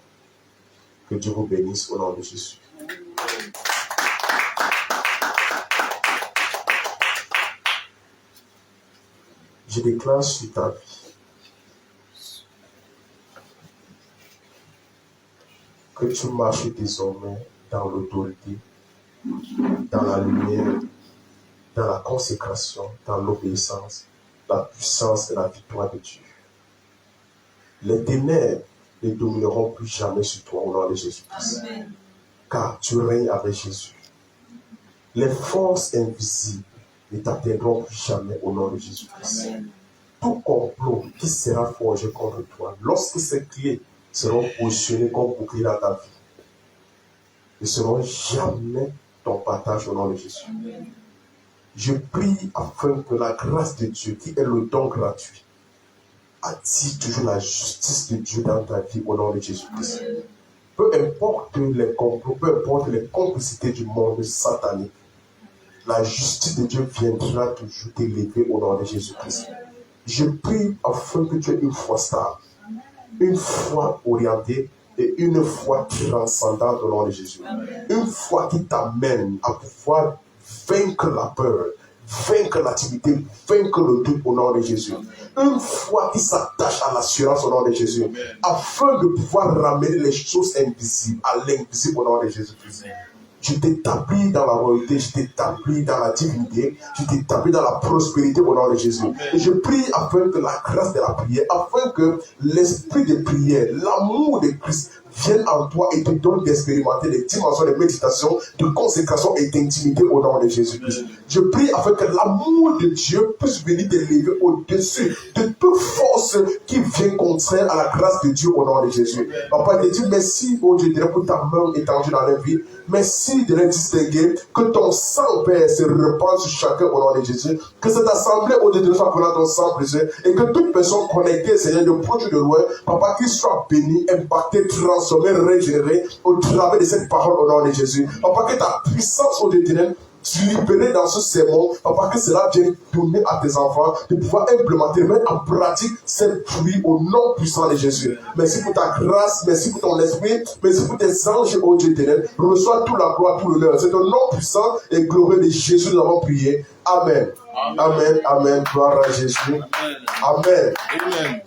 Que Dieu vous bénisse au nom de Jésus. Je déclare sur ta vie que tu marches désormais dans l'autorité, dans la lumière, dans la consécration, dans l'obéissance, la puissance et la victoire de Dieu. Les ténèbres ne domineront plus jamais sur toi au nom de Jésus-Christ. Car tu règnes avec Jésus. Les forces invisibles ne t'atteindront plus jamais au nom de Jésus-Christ. Tout complot qui sera forgé contre toi, lorsque ces clés seront positionnées comme bouclier dans ta vie, ne seront jamais ton partage au nom de Jésus. Je prie afin que la grâce de Dieu, qui est le don gratuit, attire toujours la justice de Dieu dans ta vie au nom de Jésus-Christ. Peu importe les complots, peu importe les complicités du monde satanique, la justice de Dieu viendra toujours t'élever au nom de Jésus-Christ. Je prie afin que tu aies une foi stable, une foi orientée et une foi transcendante au nom de Jésus. Une foi qui t'amène à pouvoir vaincre la peur, vaincre la timidité, vaincre le doute au nom de Jésus. Une foi qui s'attache à l'assurance au nom de Jésus, afin de pouvoir ramener les choses invisibles à l'invisible au nom de Jésus-Christ. Je t'établis dans la royauté, je t'établis dans la divinité, je t'établis dans la prospérité au nom de Jésus. Et je prie afin que la grâce de la prière, afin que l'esprit de prière, l'amour de Christ vienne en toi et te donne d'expérimenter les dimensions de méditation, de consécration et d'intimité au nom de Jésus-Christ. Je prie afin que l'amour de Dieu puisse venir t'élever au-dessus de toute force qui vient contraire à la grâce de Dieu au nom de Jésus. Papa, je te dis merci, oh Dieu, pour ta main étendue dans la vie. Merci de les distinguer. Que ton sang, Père, se répande sur chacun au nom de Jésus. Que cette assemblée, au Dieu de soit prenant ton sang, Seigneur. Et que toute personne connectée, Seigneur, de proche ou de loin, Papa, qu'il soit béni, impacté, transformé, régénéré au travers de cette parole au nom de Jésus. Papa, que ta puissance, au Dieu de libéré dans ce sermon, Papa, que cela vienne donner à tes enfants de pouvoir implémenter, mettre en pratique cette pluie au nom puissant de Jésus. Merci pour ta grâce, merci pour ton esprit, merci pour tes anges, ô Dieu éternel. Reçois toute la gloire, tout l'honneur. C'est au nom puissant et glorieux de Jésus nous avons prié. Amen. Amen. Amen. Gloire à Jésus. Amen. Amen.